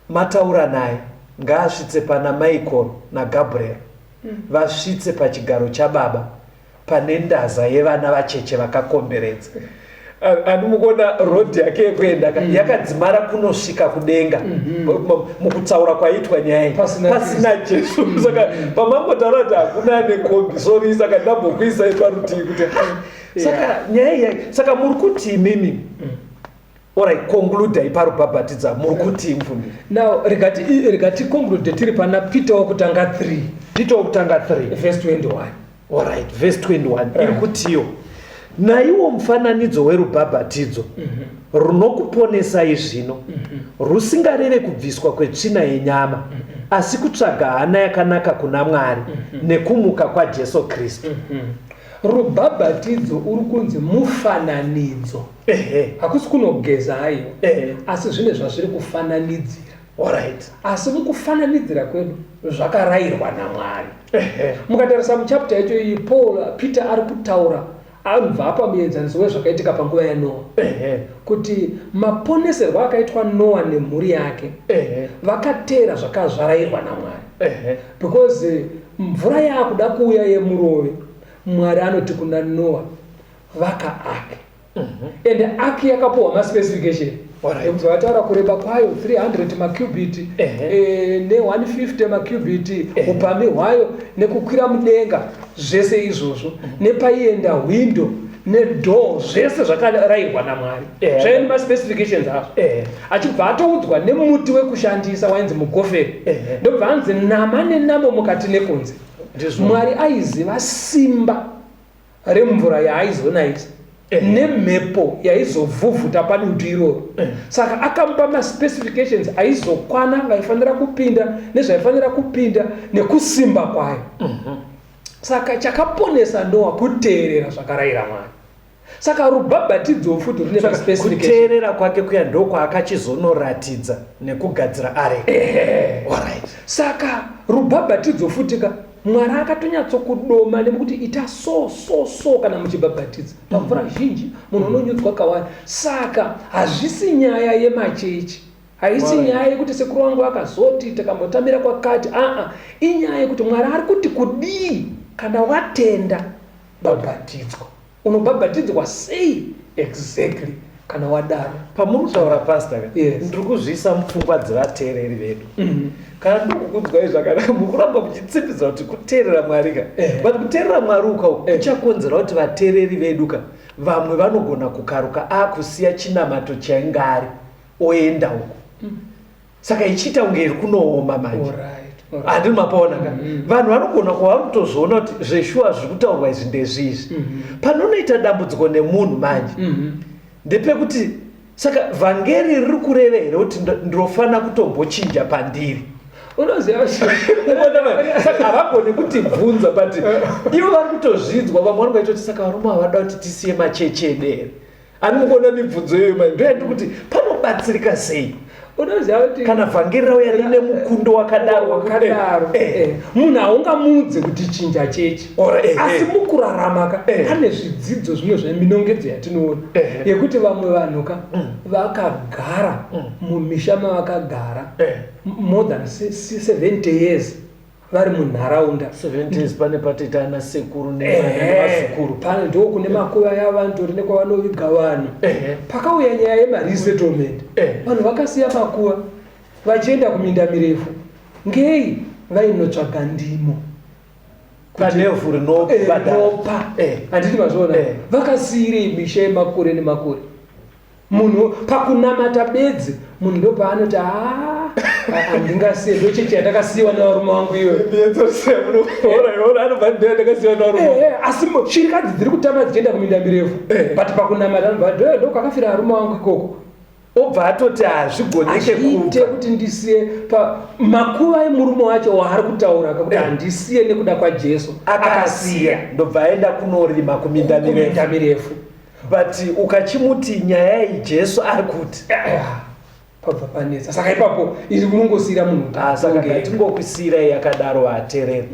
mataura naye ngaasvitse pana Michael naGabriel vasvitse pachigaro chaBaba pane ndaza yevana vacheche vakakomberedza. andimukona rodhi yake yekuenda yakadzimara kunosvika kudenga mukutsaura kwaitwa nyaya pasina Jesu. Saka pamangotaura kuti hakuna nekombi sori, saka ndambokuisai parutivi kuti saka nyaya saka muri kuti imimi alright, conclude parubhabhatidza muri kuti mfundi now regati conclude tiri pana Peter wokutanga 3 verse 21. alright, verse 21 iri kutiyo naiwo mufananidzo werubhabhatidzo runokuponesai zvino rusingareve kubviswa kwetsvina yenyama asi kutsvaga hana yakanaka kuna Mwari nekumuka kwaJesu Kristu. Rubhabhatidzo uri kunzi mufananidzo, hakusi kunogeza hayo, asi zvine zvazviri kufananidzira. Alright, asi mukufananidzira kwedu zvakarayirwa naMwari. Mukatarisa muchapter yacho iyi Peter ari kutaura anobva apa muenzaniso wezvakaitika panguva yaNoa, kuti maponeserwo akaitwa Noa nemhuri yake vakatera zvakazvarayirwa naMwari, because mvura yakuda kuuya yemurove Mwari anoti kuna Noa vaka ark, ende ark yakapuwa maspecification. Vataura kureba kwayo 300 makubiti ne150 makubiti, upamhi hwayo nekukwira mudenga, zvese izvozvo nepaienda window nedoor, zvese zvakarayirwa naMwari, zvaine maspecifications azvo. Achibva atoudzwa nemuti wekushandisa wainzi mugoferi, ndobva anzi nama nenamo mukati nekunze. Mwari aiziva simba remvura yaaizonayisa nemhepo yaizovhuvhuta padutu iroro, saka akamupa maspecifications aizokwana vaifanira kupinda nezvaifanira kupinda nekusimba kwayo. Saka chakaponesa Noa kuteerera zvakarayira Mwari. Saka rubhabhatidzo futi rine maspecifications. Kuteerera kwake kuya ndokwakachizonoratidza nekugadzira areka. Alright. Saka rubhabhatidzo futika Mwari akatonyatso-kudoma nekuti ita so kana muchibhabhatidza pamvura zhinji munhu unonyudzwa kawanda. Saka hazvisi nyaya yemachechi, haisi nyaya yekuti sekuru wangu akazoti takambotamira kwakati, inyaya yekuti Mwari ari kuti kudii kana watenda bhabhatidzwa. Unobhabhatidzwa sei exactly kana wadaro? Pamuri kutaura pastor, ndiri kuzviisa mupfungwa dzevateereri vedu. Kana ndikukudzwai zvakanaka mukuramba muchitsipidza kuti kuteerera Mwari ka, but kuteerera Mwari uka kuchakonzera kuti vateereri vedu ka vamwe vanogona kukaruka akusiya chinamato chaingari oenda uko. Saka ichiita kunge iri kunooma manje. Handiri mapaona ka, vanhu vanogona kuva kutozviona kuti zveshuwa zviri kutaurwa izvi ndezvizvi. Panonoita dambudziko nemunhu manje ndepekuti saka vhangeri riri kureva here kuti ndinofana kutombochinja pandiri. Unoziva saka havagoni kutibvunza, but ivo vari kutozvidzwa. Vamwe vanenge vachiti saka varume havada kuti tisiye machechi edere. Handimukona mibvunzo iyoyo manje, ndoyandi kuti panobatsirika sei? Unoziva kuti kana vhangeri rauya rine mukundo wakadaro munhu haungamudze kuti chinja chechi, asi mukuraramaka pane zvidzidzo zvimwe zveminongedzo yatinoona yekuti vamwe vanhuka vakagara mumisha mavakagara more than 70 years vari munharaunda. 70 years pane patoita ana sekuru nevazukuru, pane ndo kune makuva yavantu rine kwavanoviga vanhu. Pakauya nyaya yemaresettlement, vanhu vakasiya makuva vachienda kuminda mirefu. Ngei? Vainotsvaga ndimo panevhu rinobhadhara. Handiti mazviona? Vakasiyirei misha yemakore nemakore? Munhu pakunamata bedzi munhu ndopaanoti handingasiye ndochechi yandakasiyiwa navarume vangu iwe. Asi shirikadzi dziri kutamba dzichienda kuminda mirefu, but pakunamata ndokwakafira varume vangu ikoko. Obva atoti hazvigoneke kuti ndisiye makuva emurume wacho waari kutaura kuti handisiye nekuda kwaJesu akasiya, ndobva aenda kunorima kuminda mirefu. But ukachimuti nyaya iyi Jesu ari kuti pabva panetsa. Saka ipapo iri kunongosiyira munhu. Saka ngatingokusiyirai yakadaro vateereri.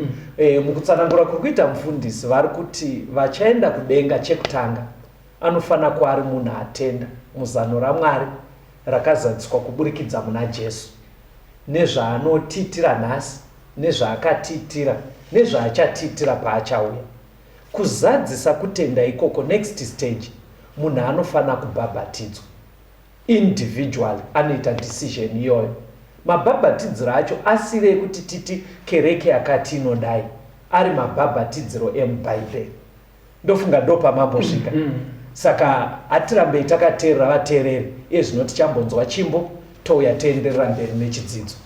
Mukutsanangura kuri kuita mufundisi vari kuti vachaenda kudenga chekutanga anofana kuva ari munhu atenda muzano raMwari rakazadziswa kuburikidza muna Jesu, nezvaanotitira nhasi, nezvaakatitira, nezvaachatitira paachauya. Kuzadzisa kutenda ikoko next stage munhu anofana kubhabhatidzwa individually, anoita decision iyoyo. Mabhabhatidziro acho asiri ekuti titi kereke yakati inodai, ari mabhabhatidziro emubhaibheri. Ndofunga ndo pamambosvika. Saka atirambei takateerera vateereri, iye zvino tichambonzwa chimbo touya toenderera mberi nechidzidzo.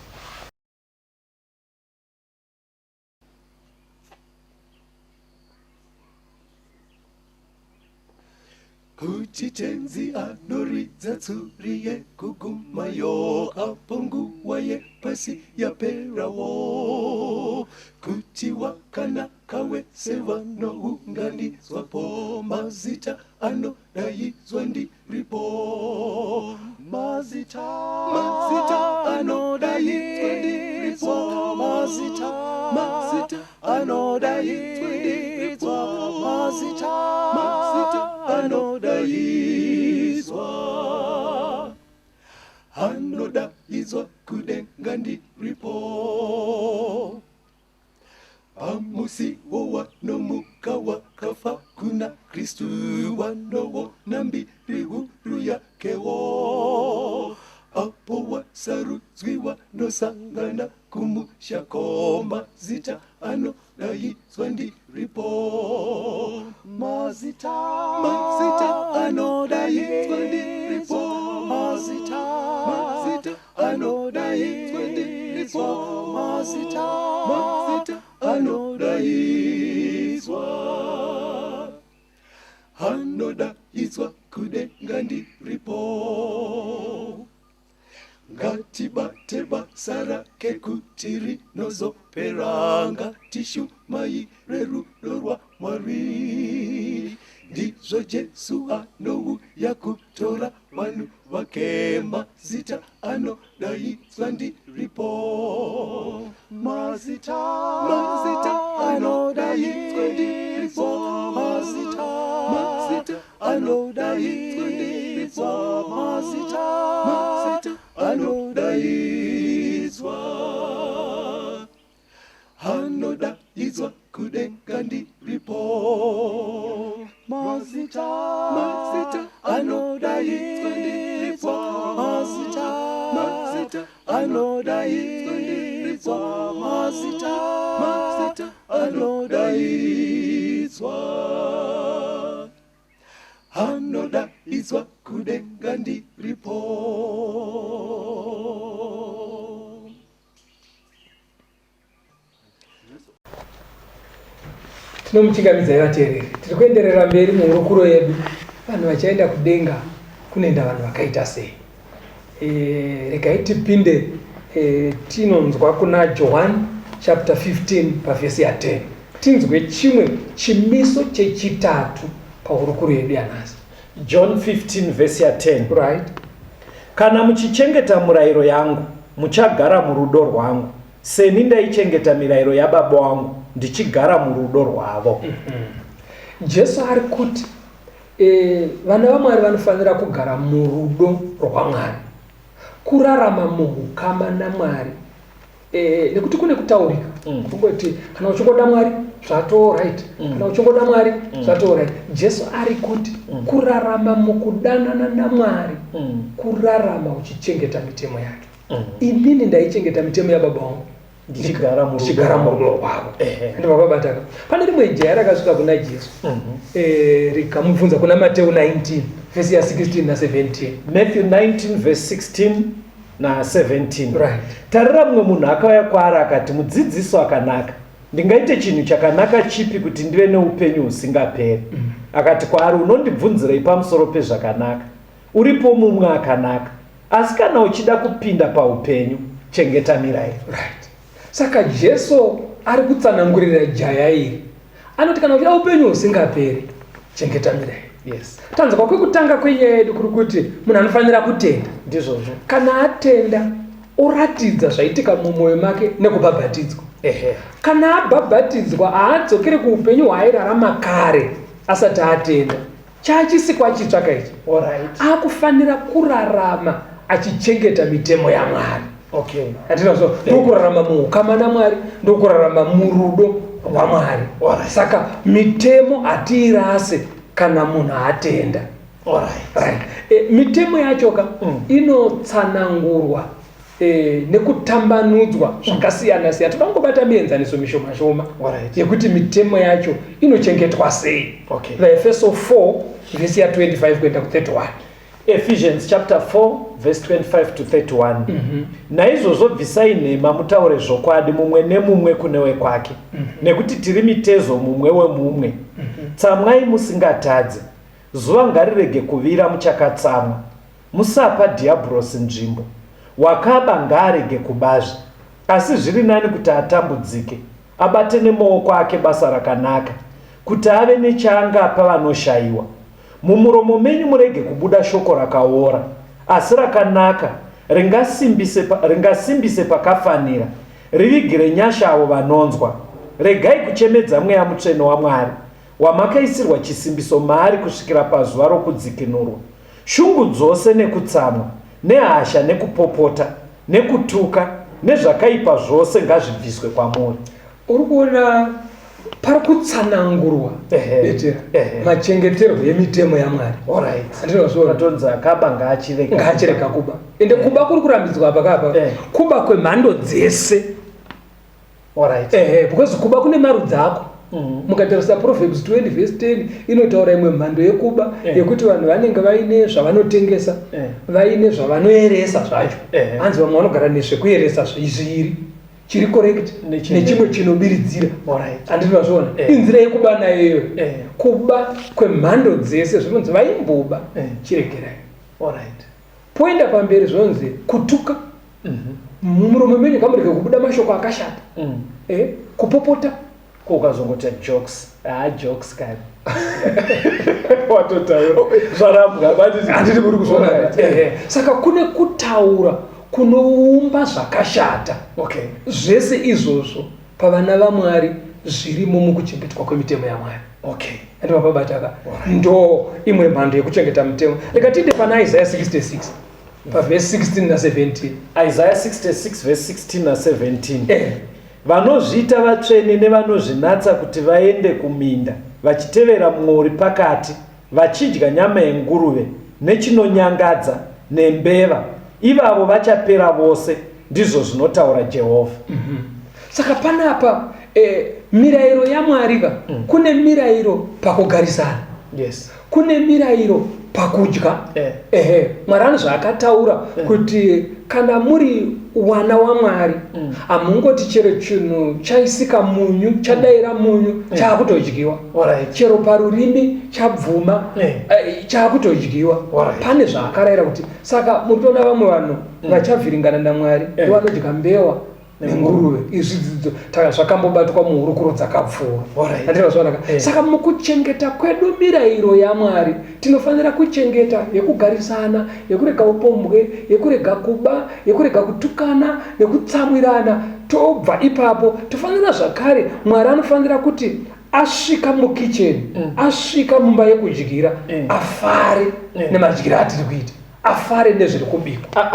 Kuti tenzi anoridza tsuri yekugumayo, apo nguva yepasi yaperawo. Kuti wakanaka wese vanounganidzwapo, mazita anodaidzwa ndiripo. Mazita anodaidzwa ndiripo. Mazita anodaidzwa ndiripo. Mazita anodaizwa kudenga ndiripo. Pamusi wanomuka wakafa kuna Kristu, wanowona mbiri huru yakewo. Apo wasarudzwi wanosangana kumushako, mazita anodaidzwa ndiripo. Mazita anodaidzwa ndiripo. Mazita anodaidzwa ndiripo. Mazita anodaizwa kudenga ndiripo. Ngatibate basa rake kuti rinozopera, ngatishumai rudo rwa Mwari. Ndizvo Jesu anouya kutora vanhu vake, mazita anodaidzwa ndiripo. Mazita anodaidzwa ndiripo. Mazita anodaidzwa ndiripo. Mazita anodaizwa kudenga ndiripo. Mazita anodaidzwa ndiripo. Mazita anodaidzwa ndiripo. Mazita anodaizwa kudenga ndiripo. Tinomuchingamidza vateereri, tiri kuenderera mberi muhurukuro yedu, vanhu vachaenda kudenga kunoenda vanhu vakaita sei. Regai tipinde tinonzwa kuna John chapter 15 pavhesi ya 10. Tinzwe chimwe chimiso chechitatu pahurukuro yedu yanhasi. John 15 vhesi ya 10. Right. Kana muchichengeta murayiro yangu, muchagara murudo rwangu, seni ndaichengeta mirayiro yababa wangu, ndichigara murudo rwavo. Jesu ari kuti vana vaMwari vanofanira kugara murudo rwaMwari, kurarama muhukama naMwari. Nekuti kune kutaurika kungoti kana uchingoda Mwari zvato right, kana uchingoda Mwari zvato right. Jesu ari kuti kurarama mukudanana naMwari, kurarama uchichengeta mitemo yake. Inini ndaichengeta mitemo yababa wangu, ndichigara murudo rwavo. Ndivakabataka. Pane rimwe jaya rakasvika kuna Jesu rikamubvunza kuna Mateo 19 vhesi ya 16 na 17. Matthew 19 verse 16 na 17. Right. Tarira mumwe munhu akauya kwaari akati, mudzidzisi wakanaka, ndingaite chinhu chakanaka chipi kuti ndive neupenyu husingaperi? Akati kwaari, unondibvunzirei pamusoro pezvakanaka? Uripo mumwe akanaka, asi kana uchida kupinda paupenyu, chengeta mirayiro. Right. Saka Jesu ari kutsanangurira jaya iri, anoti kana uchida upenyu husingaperi, chengeta mirayiro. Yes. Tanzwa kwekutanga kwenyaya yedu kuri kuti munhu anofanira kutenda. Ndizvozvo. Kana atenda, oratidza zvaitika mumwoyo make nekubhabhatidzwa. Kana abhabhatidzwa, haadzokeri kuupenyu hwaairarama kare asati atenda. Chachisikwa achitsvaka ichi. Alright. Akufanira kurarama achichengeta mitemo yaMwari. Okay. Atinazvo ndokurarama muhukama naMwari, ndokurarama murudo rwaMwari. Saka mitemo hatiirase kana munhu atenda. Alright. Mitemo yachoka inotsanangurwa nekutambanudzwa zvakasiyana siyana. Tinongobata mienzaniso mishoma shoma yekuti mitemo yacho inochengetwa sei. Vaefeso 4 vhesi ya 25 kuenda ku31. Ephesians chapter 4 verse 25 to 31. Naizvozvo bvisai nhema mutaure zvokwadi mumwe nemumwe kunewe kwake, nekuti tiri mitezo mumwe wemumwe. Tsamwai musingatadze, zuva ngarirege kuvira muchakatsamwa. Musapa dhiabhurosi nzvimbo. Wakaba ngaarege kubazva, asi zviri nani kuti atambudzike, abate nemaoko ake basa rakanaka, kuti ave nechaangapa vanoshayiwa. Mumuromo murege kubuda shoko rakaora, asi rakanaka, ringasimbise pakafanira, rivigire nyasha avo vanonzwa. Regai kuchemedza mweya mutsvene waMwari, wamakaisirwa chisimbiso maari kusvikira pazuva rokudzikinurwa. Shungu dzose nekutsamwa, nehasha nekupopota, nekutuka, nezvakaipa zvose ngazvibviswe kwamuri. Uri kuona pari kutsanangurwa machengeterwo yemitemo yaMwari. Ndinozvatonza akaba ngaachireka kuba. Ende kuba kuri kurambidzwa pakapa. Kuba kwemhando dzese. Because kuba kune marudzi ako. Mukatarisa Proverbs 20 verse 10 inotaura imwe mhando yekuba yekuti vanhu vanenge vaine zvavanotengesa, vaine zvavanoeresa zvacho. Hanzi vamwe vanogara nezvekueresa zvizviri. Chiri correct nechimwe chinobiridzira. Andinozviona inzira yekuba nayo kuba kwemhando dzese zvinonzi vaimboba chiregerai. Poenda pamberi zvonzi kutuka mumuromo menyu ngamurege kubuda mashoko akashata, kupopota ukazongota jokes jokes kani watotaura zvarambwa handiti muri kuzvona. Saka kune kutaura kunoumba zvakashata. Zvese izvozvo pavana vaMwari zvirimo mukuchengetwa kwemitemo yaMwari. Andivapabataka ndo imwe mhando yekuchengeta mitemo. Reka tiende pana Isaiah 66 pavhesi 16 na 17. Isaiah 66 verse 16 na 17. Vanozviita vatsvene nevanozvinatsa kuti vaende kuminda, vachitevera mori pakati, vachidya nyama yenguruve nechinonyangadza nembeva, ivavo vachapera vose, ndizvo zvinotaura Jehovha. Saka panapa mirayiro yaMwari kune mirayiro pakugarisana. Kune mirayiro pakudya. Mwari anozvaakataura kuti kana muri wana waMwari hamungoti chero chinhu chaisika munyu, chadaira munyu chaakutodyiwa. Chero parurimi chabvuma chaakutodyiwa. Pane zvaakarayira kuti saka mutoona vamwe vanhu vachavhiringana naMwari vanodya mbewa nenguruve. Izvi zvakambobatwa muhurukuro dzakapfuura. Saka mukuchengeta kwedu mirayiro yaMwari tinofanira kuchengeta yekugarisana, yekurega upombwe, yekurega kuba, yekurega kutukana nekutsamwirana. Tobva ipapo tofanira zvakare Mwari anofanira kuti asvika mukicheni, asvika mumba yekudyira, afare nemadyiro atiri kuita, afare nezviri kubikwa.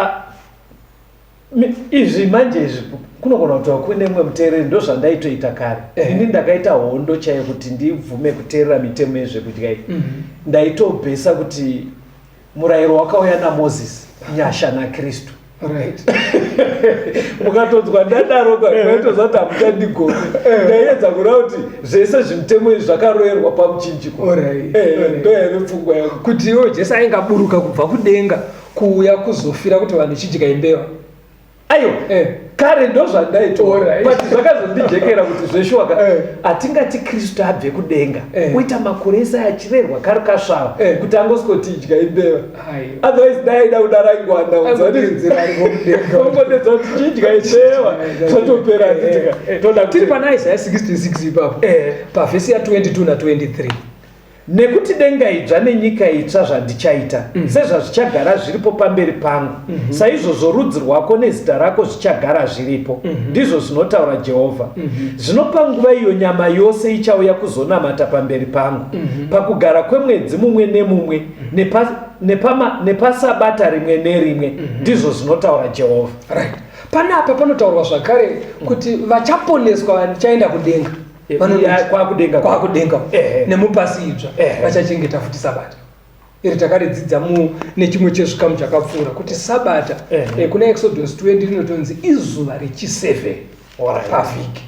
Izvi manje izvi kunogona kuti kune mwe muteereri ndo zvandaitoita kare. Ini ndakaita hondo chayo kuti ndibvume kuteerera mitemo yezvekudya. Ndaitobhesa kuti murayiro wakauya naMozisi, nyasha naKristu. Mukatonzwa ndadaro kwaitozati hamuchandigoni. Ndaiedza kuona kuti zvese zvimutemo izvi zvakaroverwa pamuchinjiko. Ndo yave pfungwa yangu kuti iwo Jesu aingaburuka kubva kudenga kuuya kuzofira kuti vanhu chidya imbewa. Ayo, kare ndo zvandaitoora. But zvakazondijekera kuti zveshuwa atingati Kristu abve kudenga. Kuita makore ese achirerwa kari kasvava kuti angoswoti idya imbewa. Otherwise daida udarangwana unzanzira ngombodedza kuti chidya imbewa zvotopera nditika. Tiri pana Isaiah 66 ipapo pavhesi ya 22 na 23. Nekuti denga idzva nenyika itsva zvandichaita, sezvazvichagara zviripo pamberi pangu, saizvozvo rudzi rwako nezita rako zvichagara zviripo, ndizvo zvinotaura Jehovha. Zvino panguva iyo nyama yose ichauya kuzonamata pamberi pangu, pakugara kwemwedzi mumwe nemumwe, nepasabata rimwe nerimwe, ndizvo zvinotaura Jehovha. Panapa panotaurwa zvakare kuti vachaponeswa vachaenda kudenga. Kwakudenga nemupasi idzva vachachengeta futi sabata. iri takaridzidza nechimwe chezvikamu chakapfuura kuti sabata kuna Exodus 20 rinotonzi izuva rechi7 pavhiki.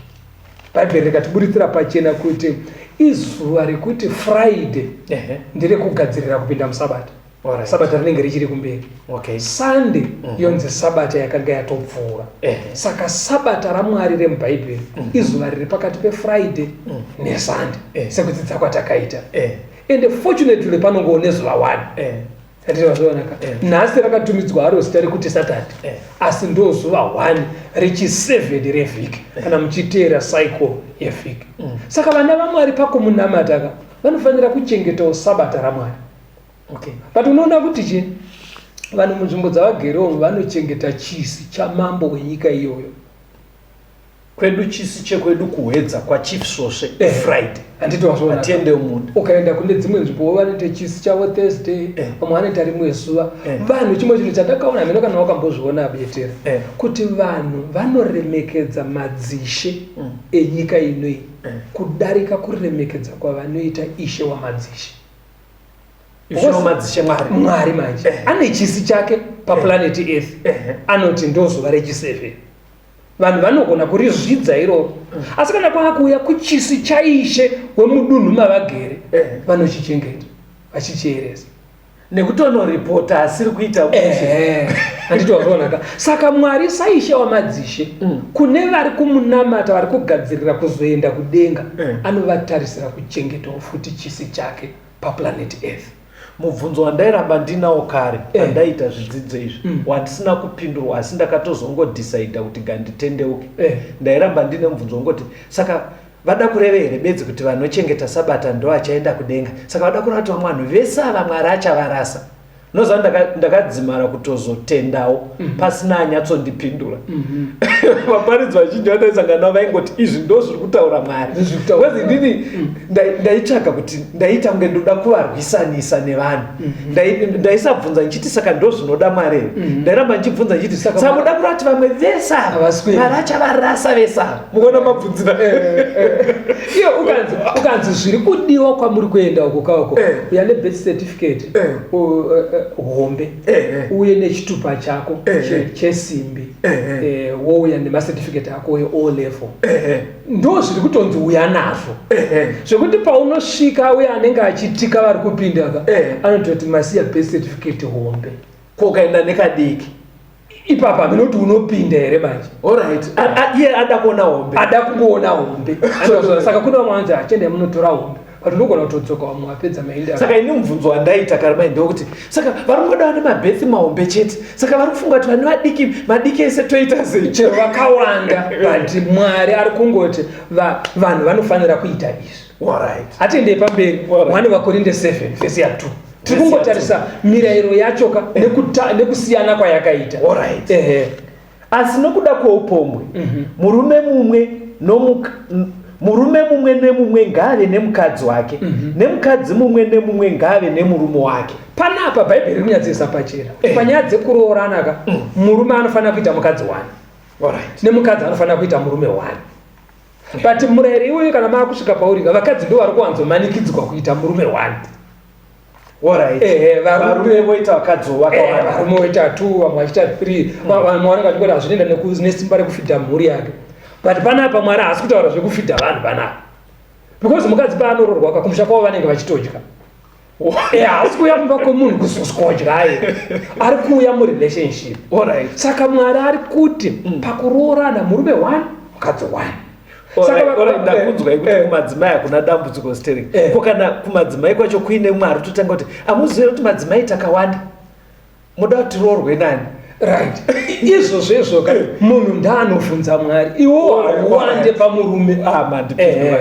Bhaibheri rikatiburitsira pachena kuti izuva rekuti Friday nderekugadzirira kupinda musabata. Sabata rinenge richiri kumberi. Sunday yonzi sabata yakanga yatopfuura. Saka sabata raMwari remubhaibheri izuva riri pakati peFriday neSunday sekudzidza kwatakaita. And fortunately panongoone zuva 1. Ndizvazvaonaka. Nhasi rakatumidzwa haro zita rekuti Saturday. Asi ndo zuva 1 rechi7 revhiki kana muchiteera cycle yevhiki. Saka vana vaMwari pakumunamata vanofanira kuchengetawo sabata raMwari. But unoona kuti chi vanhu munzvimbo dzavagerewo vanochengeta chisi chamambo wenyika iyoyo. Kwedu chisi chekwedu kuhedza kwaChief Svosve Friday. Handiti wazvaona. Atiende munda. Ukaenda kune dzimwe nzvimbo vanoita chisi chavo Thursday, vamwe vanoita rimwe zuva. Vanhu chimwe chinhu chandakaona hameno kana wakambozviona Betera kuti vanhu vanoremekedza madzishe enyika inoi kudarika kuremekedza kwavanoita Ishe wamadzishe. Mwari manje ane chisi chake paplanet Earth anoti ndo zuva rechi7. Vanhu vanogona kurizvidza iroro asi kana kwakuuya kuchisi chaishe wemudunhu mavagere vanochichengeta vachichieresa nekutonoripota asiri kuita handiti wazvaonaka. Saka Mwari saishe wamadzishe kune vari kumunamata vari kugadzirira kuzoenda kudenga anovatarisira kuchengetawo futi chisi chake paplanet Earth. Mubvunzo wandairamba ndinawo kare pandaita zvidzidzo izvi wandisina kupindurwa asi ndakatozongodhisaidha kuti nganditendeuke. Ndairamba ndine mubvunzo wongoti saka vada kureva here bedzi kuti vanochengeta sabata ndo vachaenda kudenga, saka vada kurati vanhu vese ava Mwari achavarasa. Noza ndakadzimara kutozotendawo pasina anyatsondipindura. Vaparidzi vazhinji vataisangana navo vaingoti izvi ndo zviri kutaura Mwari. Wezi ndini ndaitsvaga kuti ndaita kunge ndoda kuvarwisanisa nevanhu. Ndaisabvunza nchiti saka ndo zvinoda Mwari here. Ndairamba nchibvunza nchiti saka muda kurati vamwe vese ava Mwari achavarasa vese ava. Muona mabvunzira. Iyo ukanzi zviri kudiwa kwamuri kuenda uko kauko uya nebirth certificate hombe uye nechitupa chako chesimbi wouya nemacertificate ako e-O level ndo zviri kutonzi uya nazvo zvekuti paunosvika uye anenge achitika vari kupinda anototi masiya birth certificate hombe kokaenda nekadiki ipapa minoti unopinda here manje. Alright. Iye ada kuona hombe. Ada kuona hombe. Saka kuna vamwe achenda munotora hombe. But unogona kutodzoka vamwe vapedza maenda. Saka ini mubvunzo wandaita karema ndekuti saka vari kungoda nemabhethi mahombe chete. Saka vari kufunga kuti vane madiki ese toita sei. Chero vakawanda but Mwari ari kungoti vanhu vanofanira kuita izvi. Alright. Atendei pamberi 1 Vakorinde 7 verse 2. Tiri kungotarisa mirayiro yachoka nekusiyana kwayakaita. Alright. Asi nokuda kweupombwe murume mumwe nemumwe ngave nemukadzi wake nemukadzi mumwe nemumwe ngave nemurume wake. Panapa Bhaibheri rinonyadzisa pachena. Panyaya dzekuroorana murume anofanira kuita mukadzi 1. Alright. Nemukadzi anofanira kuita murume 1. But murayiro iwoyo kana maakusvika pauri vakadzi ndo vari kuwanzomanikidzwa kuita murume 1. Alright. Varume voita vakadzi vakawanda. Varume voita 2, vamwe vachiita 3. Vamwe vanenge vachingoti hazvinoenda nesimba rekufidha mhuri yake. But panapa Mwari haasi kutaura zvekufidha vanhu panapa. Because mukadzi paanoroorwa akakumusha kwavo vanenge vachitodya. Haasi kuuya kumba kwomunhu kuzoskodya ari kuuya murelationship. Alright. Saka Mwari ari kuti pakuroorana murume 1 mukadzi 1. Ndakunzwa kuti kumadzimai hakuna dambudziko stering. Ko kana kumadzimai kwacho kuine mumwe ari kutotanga kuti hamuzivi kuti madzimai takawanda muda kuti roorwe nani. Right. Izvozvo munhu ndaanobvunza Mwari iwo hauwande pamurume.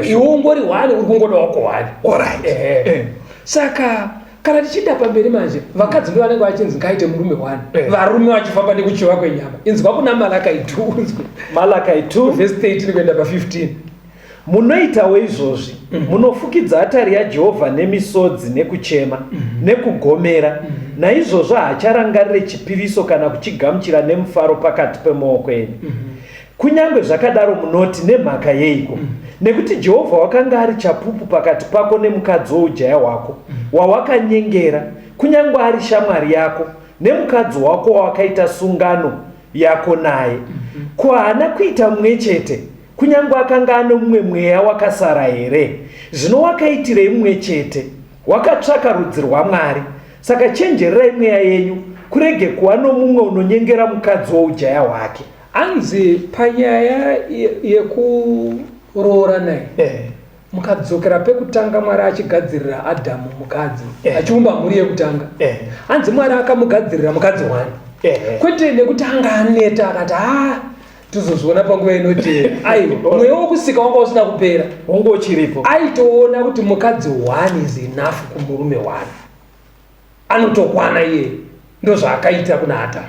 Iwo ungori 1 uri kungoda wako 1. Alright. Saka kana tichida pamberi manje vakadzi ndo vanenge vachinzi ngaite murume 1 varume vachifamba nekuchiva kwenyama. Inzwa kuna Malakai 2 verse 13 kuenda pa15. Munoitawo izvozvi munofukidza hatari yaJehovha nemisodzi nekuchema nekugomera. Naizvozvo haacharangarire chipiriso kana kuchigamuchira nemufaro pakati pemaoko enyu. kunyange zvakadaro munoti nemhaka yeiko? Nekuti Jehovha wakanga ari chapupu pakati pako nemukadzi woujaya hwako wawakanyengera, kunyange ari shamwari yako nemukadzi wako wawakaita sungano yako naye. Ko haana kuita mumwe chete kunyange akanga ano mumwe mweya wakasara here? Zvino wakaitirei mumwe chete? Wakatsvaka rudzi rwaMwari. Saka chenjererai mweya yenyu kurege kuva nomumwe unonyengera mukadzi woujaya hwake. Anzi panyaya yekuroora naye mukadzokera pekutanga Mwari achigadzirira Adhamu mukadzi achiumba mhuri yekutanga, anzi Mwari akamugadzirira mukadzi wani, kwete nekuti anga aneta akati tizozviona panguva inoti aiwa mweya wokusika wanga usina kupera, wanga uchiripo. Aitoona kuti mukadzi wani is enough kumurume wani, anotokwana iye. Ndozvaakaita kuna Adhamu.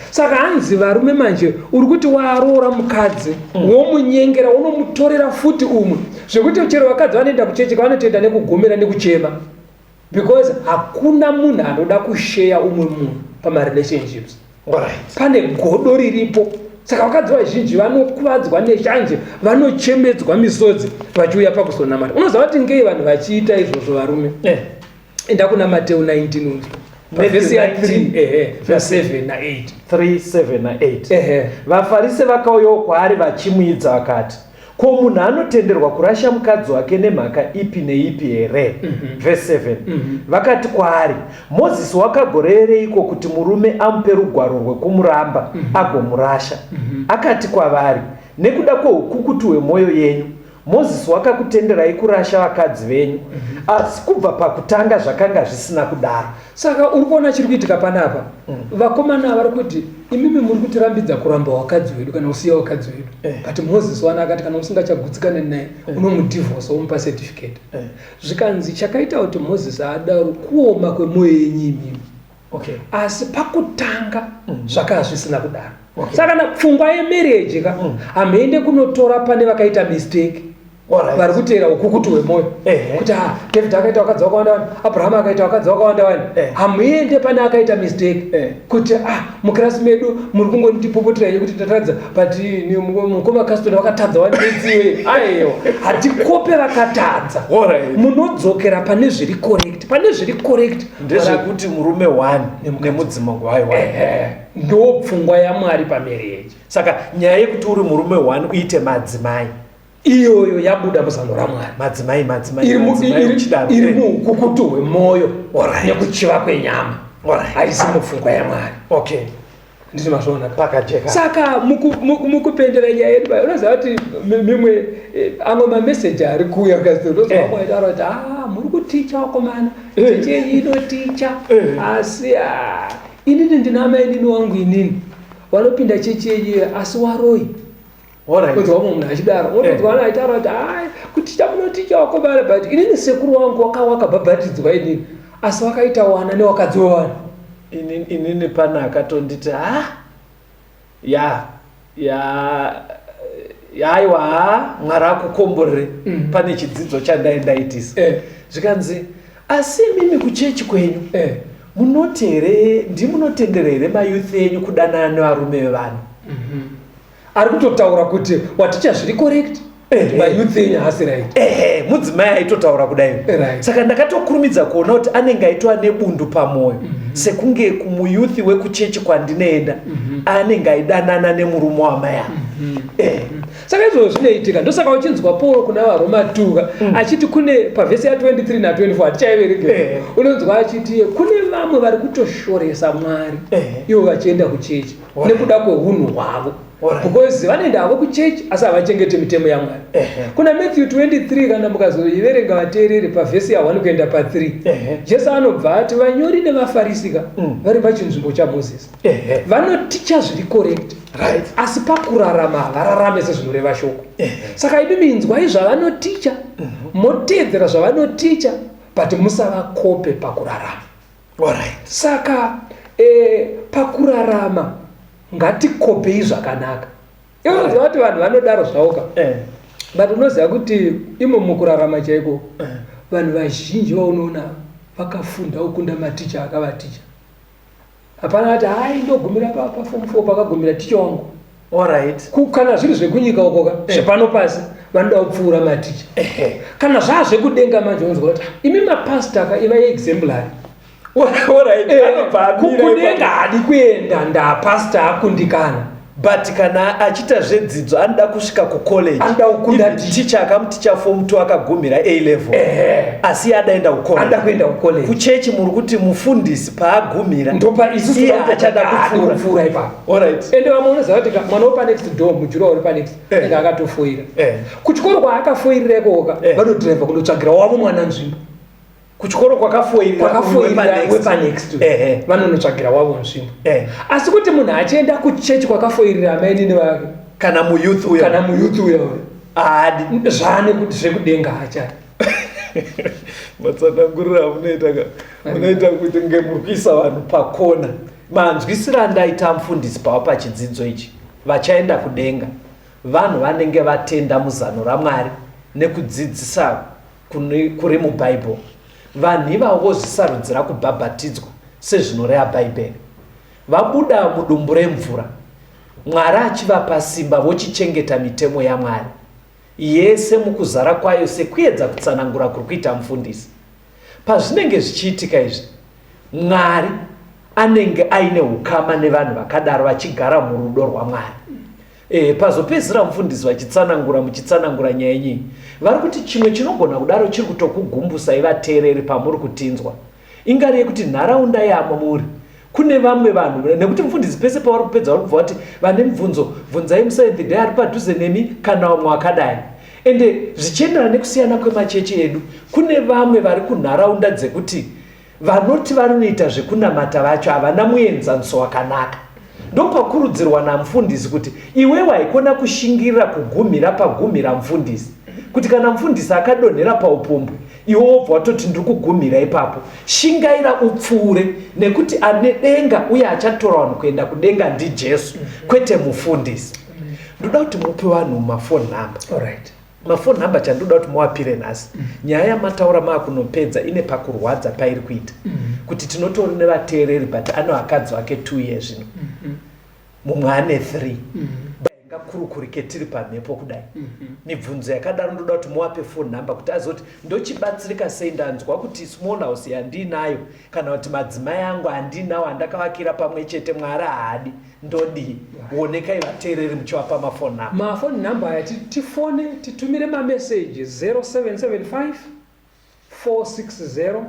Saka anzi varume manje uri kuti waroora mukadzi womunyengera, unomutorera futi umwe zvekuti chero vakadzi vanoenda kuchechi vanotoenda nekugomera nekuchema, because hakuna munhu anoda kusheya umwe munhu pamarelationships. Pane godo riripo. Saka vakadzi vazhinji vanokuvadzwa neshanje, vanochemedzwa misodzi vachiuya pakuzonamata. Unoziva kuti ngei vanhu vachiita izvozvo varume? Enda kuna Mateo 19 verse 3 verse 7 na 8. 3, 7 na 8. Vafarisi vakauyawo kwaari vachimuudza vakati, ko munhu anotenderwa kurasha mukadzi wake nemhaka ipi neipi here? Verse 7. Vakati kwaari, Mozisi wakagorereiko kuti murume amupe rugwaro rwekumuramba agomurasha? Akati kwavari, nekuda kwoukukutu hwemwoyo yenyu Mozisi wakakutenderai kurasha vakadzi venyu, asi kubva pakutanga zvakanga zvisina kudaro. Saka uri kuona chiri kuitika panapa, vakomana vari kuti imimi muri kutirambidza kuramba wakadzi wedu kana usiya wakadzi wedu, but Mozisi wana akati kana usingachagutsikane naye unomudivhosa umupa certificate. Zvikanzi chakaita kuti Mozisi adaro kuoma kwemwoyo yenyu imimi, asi pakutanga zvakanga zvisina kudaro. Saka pfungwa yemarriage hamuende kunotora pane vakaita mistake vari kuteera ukukutu hwemwoyo kuti David akaita vakadzi vakawanda wani, Abraham akaita vakadzi vakawanda wani. Hamuende pane akaita mistake kuti mukirasi medu muri kungondipopotera kuti tatadza but mukoma kastori vakatadza wani nedziwe. Aiwa, hatikope vakatadza. Munodzokera pane zviri correct. Pane zviri correct ndezvekuti murume 1 nemudzimai wayo 1 ndo pfungwa yaMwari pamarriage. Saka nyaya yekuti uri murume 1 uite madzimai iyoyo yabuda muzano raMwari. Madzimai iri muukukutu hwemwoyo nekuchiva kwenyama, haisi mupfungwa yaMwari. Nditi mazvoona pakajeka. Saka mukupendera nyaya yedu unoziva kuti mimwe amwe mameseji ari kuuya unoziva mwaitaura kuti muri kuticha wakomana, cheche inoticha, asi inini ndina mainini wangu inini vanopinda chechi asi waroi. Kunzwa munhu achidaro unonzwa ana aitaura kuti kuticha munoticha wakomana, but inini sekuru wangu wakabhabhatidzwa inini asi wakaita wana newakadzi wewana. Inini pana akatonditi aiwa Mwari akukomborere pane chidzidzo chandaendaitisa. Zvikanzi asi mimi kuchechi kwenyu munoti here ndimunotendera here mayouth enyu kudanana nevarume vevanhu? Ari kutotaura kuti waticha zviri correct mayouth enyu hasi right. Mudzimai aitotaura kudai. Saka ndakatokurumidza kuona kuti anenge aitova nebundu pamwoyo sekunge kumuyouth wekuchechi kwandinoenda anenge aidanana nemurume wamai. Saka izvozvo zvinoitika. Ndosaka uchinzwa Paul kuna vaRoma 2 achiti kune pavhesi ya23 na24 hatichaiverenge, unonzwa achiti kune vamwe vari kutoshoresa Mwari ivo vachienda kuchechi nekuda kweunhu hwavo, because vanoenda havo kuchechi asi havachengete mitemo yaMwari. Kuna Matthew 23 kana mukazoiverenga vateereri pavhesi ya 1 kuenda pa3, Jesu anobva ati vanyori nevafarisika vari pachinzvimbo chaMozisi vanoticha zviri correct, asi pakurarama vararame sezvinoreva shoko. Saka imi minzwai zvavanoticha, moteedzera zvavanoticha, but musavakope pakurarama. Saka pakurarama ngatikopei zvakanaka. Unoziva kuti vanhu vanodaro zvavoka, but unoziva kuti imo mukurarama chaiko vanhu vazhinji vaunoona vakafunda kukunda maticha akavaticha. Hapana kuti ndogumira paform 4 pakagumira ticha wangu Alright. Kana zviri zvekunyika ukoka zvepano pasi vanoda kupfuura maticha. Kana zvazvekudenga manje unzwa kuti imi mapastor iva exemplary. Kudenga hadi kuenda ndapastor akundikana. But kana achita zvedzidzo anoda kusvika kucollege, anoda kukunda ticha akamuticha form 2 akagumira A level, asi adaenda kucollege. Kuchechi muri kuti mufundisi paagumira ndopa isusu achada kupfuura ipapo. Alright. Ende vamunoziva kuti mwana wopa next door mujura uri pa next anga akatofoira. Kuchikoro kwaakafoirira ikoka vanodrive kundotsvagira wavo mwana nzvimbo. Kuchikoro kwakafoirira wepa next vanonotsvagira wavo nzvimbo. Asi kuti munhu achienda kuchechi kwakafoirira amaini nevake kana muyouth uyo hadi zvane kuti zvekudenga achati. Matsanangurira munoita kuti ngemurikuisa vanhu pakona. Manzwisira ndaita mufundisi pava pachidzidzo ichi, vachaenda kudenga vanhu vanenge vatenda muzano raMwari nekudzidzisa kuri mubhaibheri. Vanhu ivavo zvisarudzira kubhabhatidzwa sezvinoreva bhaibheri. Vabuda mudumbu remvura, Mwari achivapa simba vochichengeta mitemo yaMwari yese mukuzara kwayo sekuedza kutsanangura kuri kuita mufundisi. Pazvinenge zvichiitika izvi, Mwari anenge aine ukama nevanhu vakadaro vachigara murudo rwaMwari. Pazopedzisira mufundisi muchitsanangura nyaya yenyu, vari kuti chimwe chinogona kudaro chiri kutokugumbusai vateereri pamuri kutinzwa. Ingari yekuti nharaunda yamo muri kune vamwe vanhu, nekuti mufundisi pese pavari kupedza vari kubva kuti vane mibvunzo bvunzai muSeventh Day ari padhuze nemi kana vamwe vakadai. Ende zvichienderana nekusiyana kwemachechi edu, kune vamwe vari kunharaunda dzekuti vanoti vanoita zvekunamata vacho havana muenzaniso wakanaka. Ndopakurudzirwa namufundisi kuti iwe waikona kushingirira kugumira pagumira mufundisi, kuti kana mufundisi akadonhera paupombwe iwe wobva watoti ndiri kugumira ipapo. Shingaira upfuure, nekuti ane denga uye achatora vanhu kuenda kudenga ndiJesu, kwete mufundisi. Ndoda kuti mupe vanhu mafoni namba. Alright. Mafoni namba chandoda kuti muwapire nhasi. Nyaya yamataura maakunopedza ine pakurwadza pairi kuita. Kuti tinotori nevateereri but ano vakadzi vake 2 years zvino. Mumwe ane 3. Ngakurukurike tiri pamhepo kudai. Mibvunzo yakadaro ndoda kuti muwape phone number kuti azoti ndochibatsirika sei ndanzwa kuti small house yandinayo kana kuti madzimai angu andinawo andakavakira pamwe chete Mwari haadi ndodi. Wonekai vateereri muchivapa mafoni number. Mafoni number aya tifone titumire mamessage 0775 460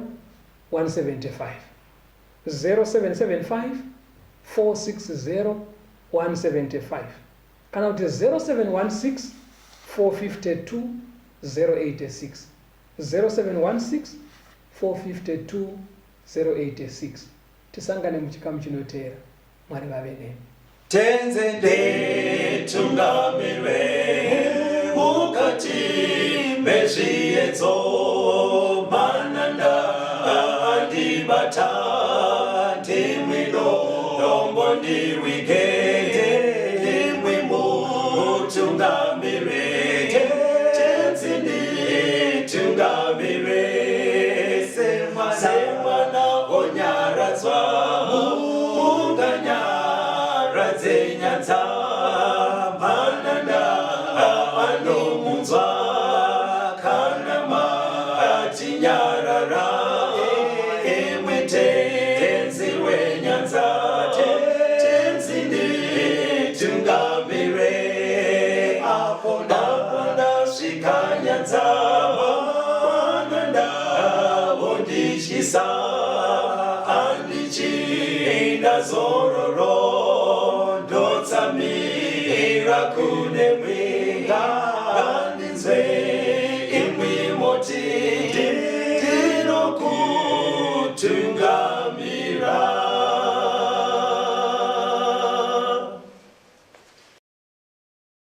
175 0775 460 175 kana kuti 0716 452 086 0716 452 086. Tisangane muchikamu chinoteera. Mwari vave nemi. Tenze ndetungamirwe mukati mezviedzo mananda andibata ndimwino dombo ndirwike semwana onyaradzwa munganyaradze nyanza mananda anomunzwa kana matinyarara emwete tenzi wenyanza tenzini tungamire apo ndasvika nyanza andichienda zororo ndotsamira kune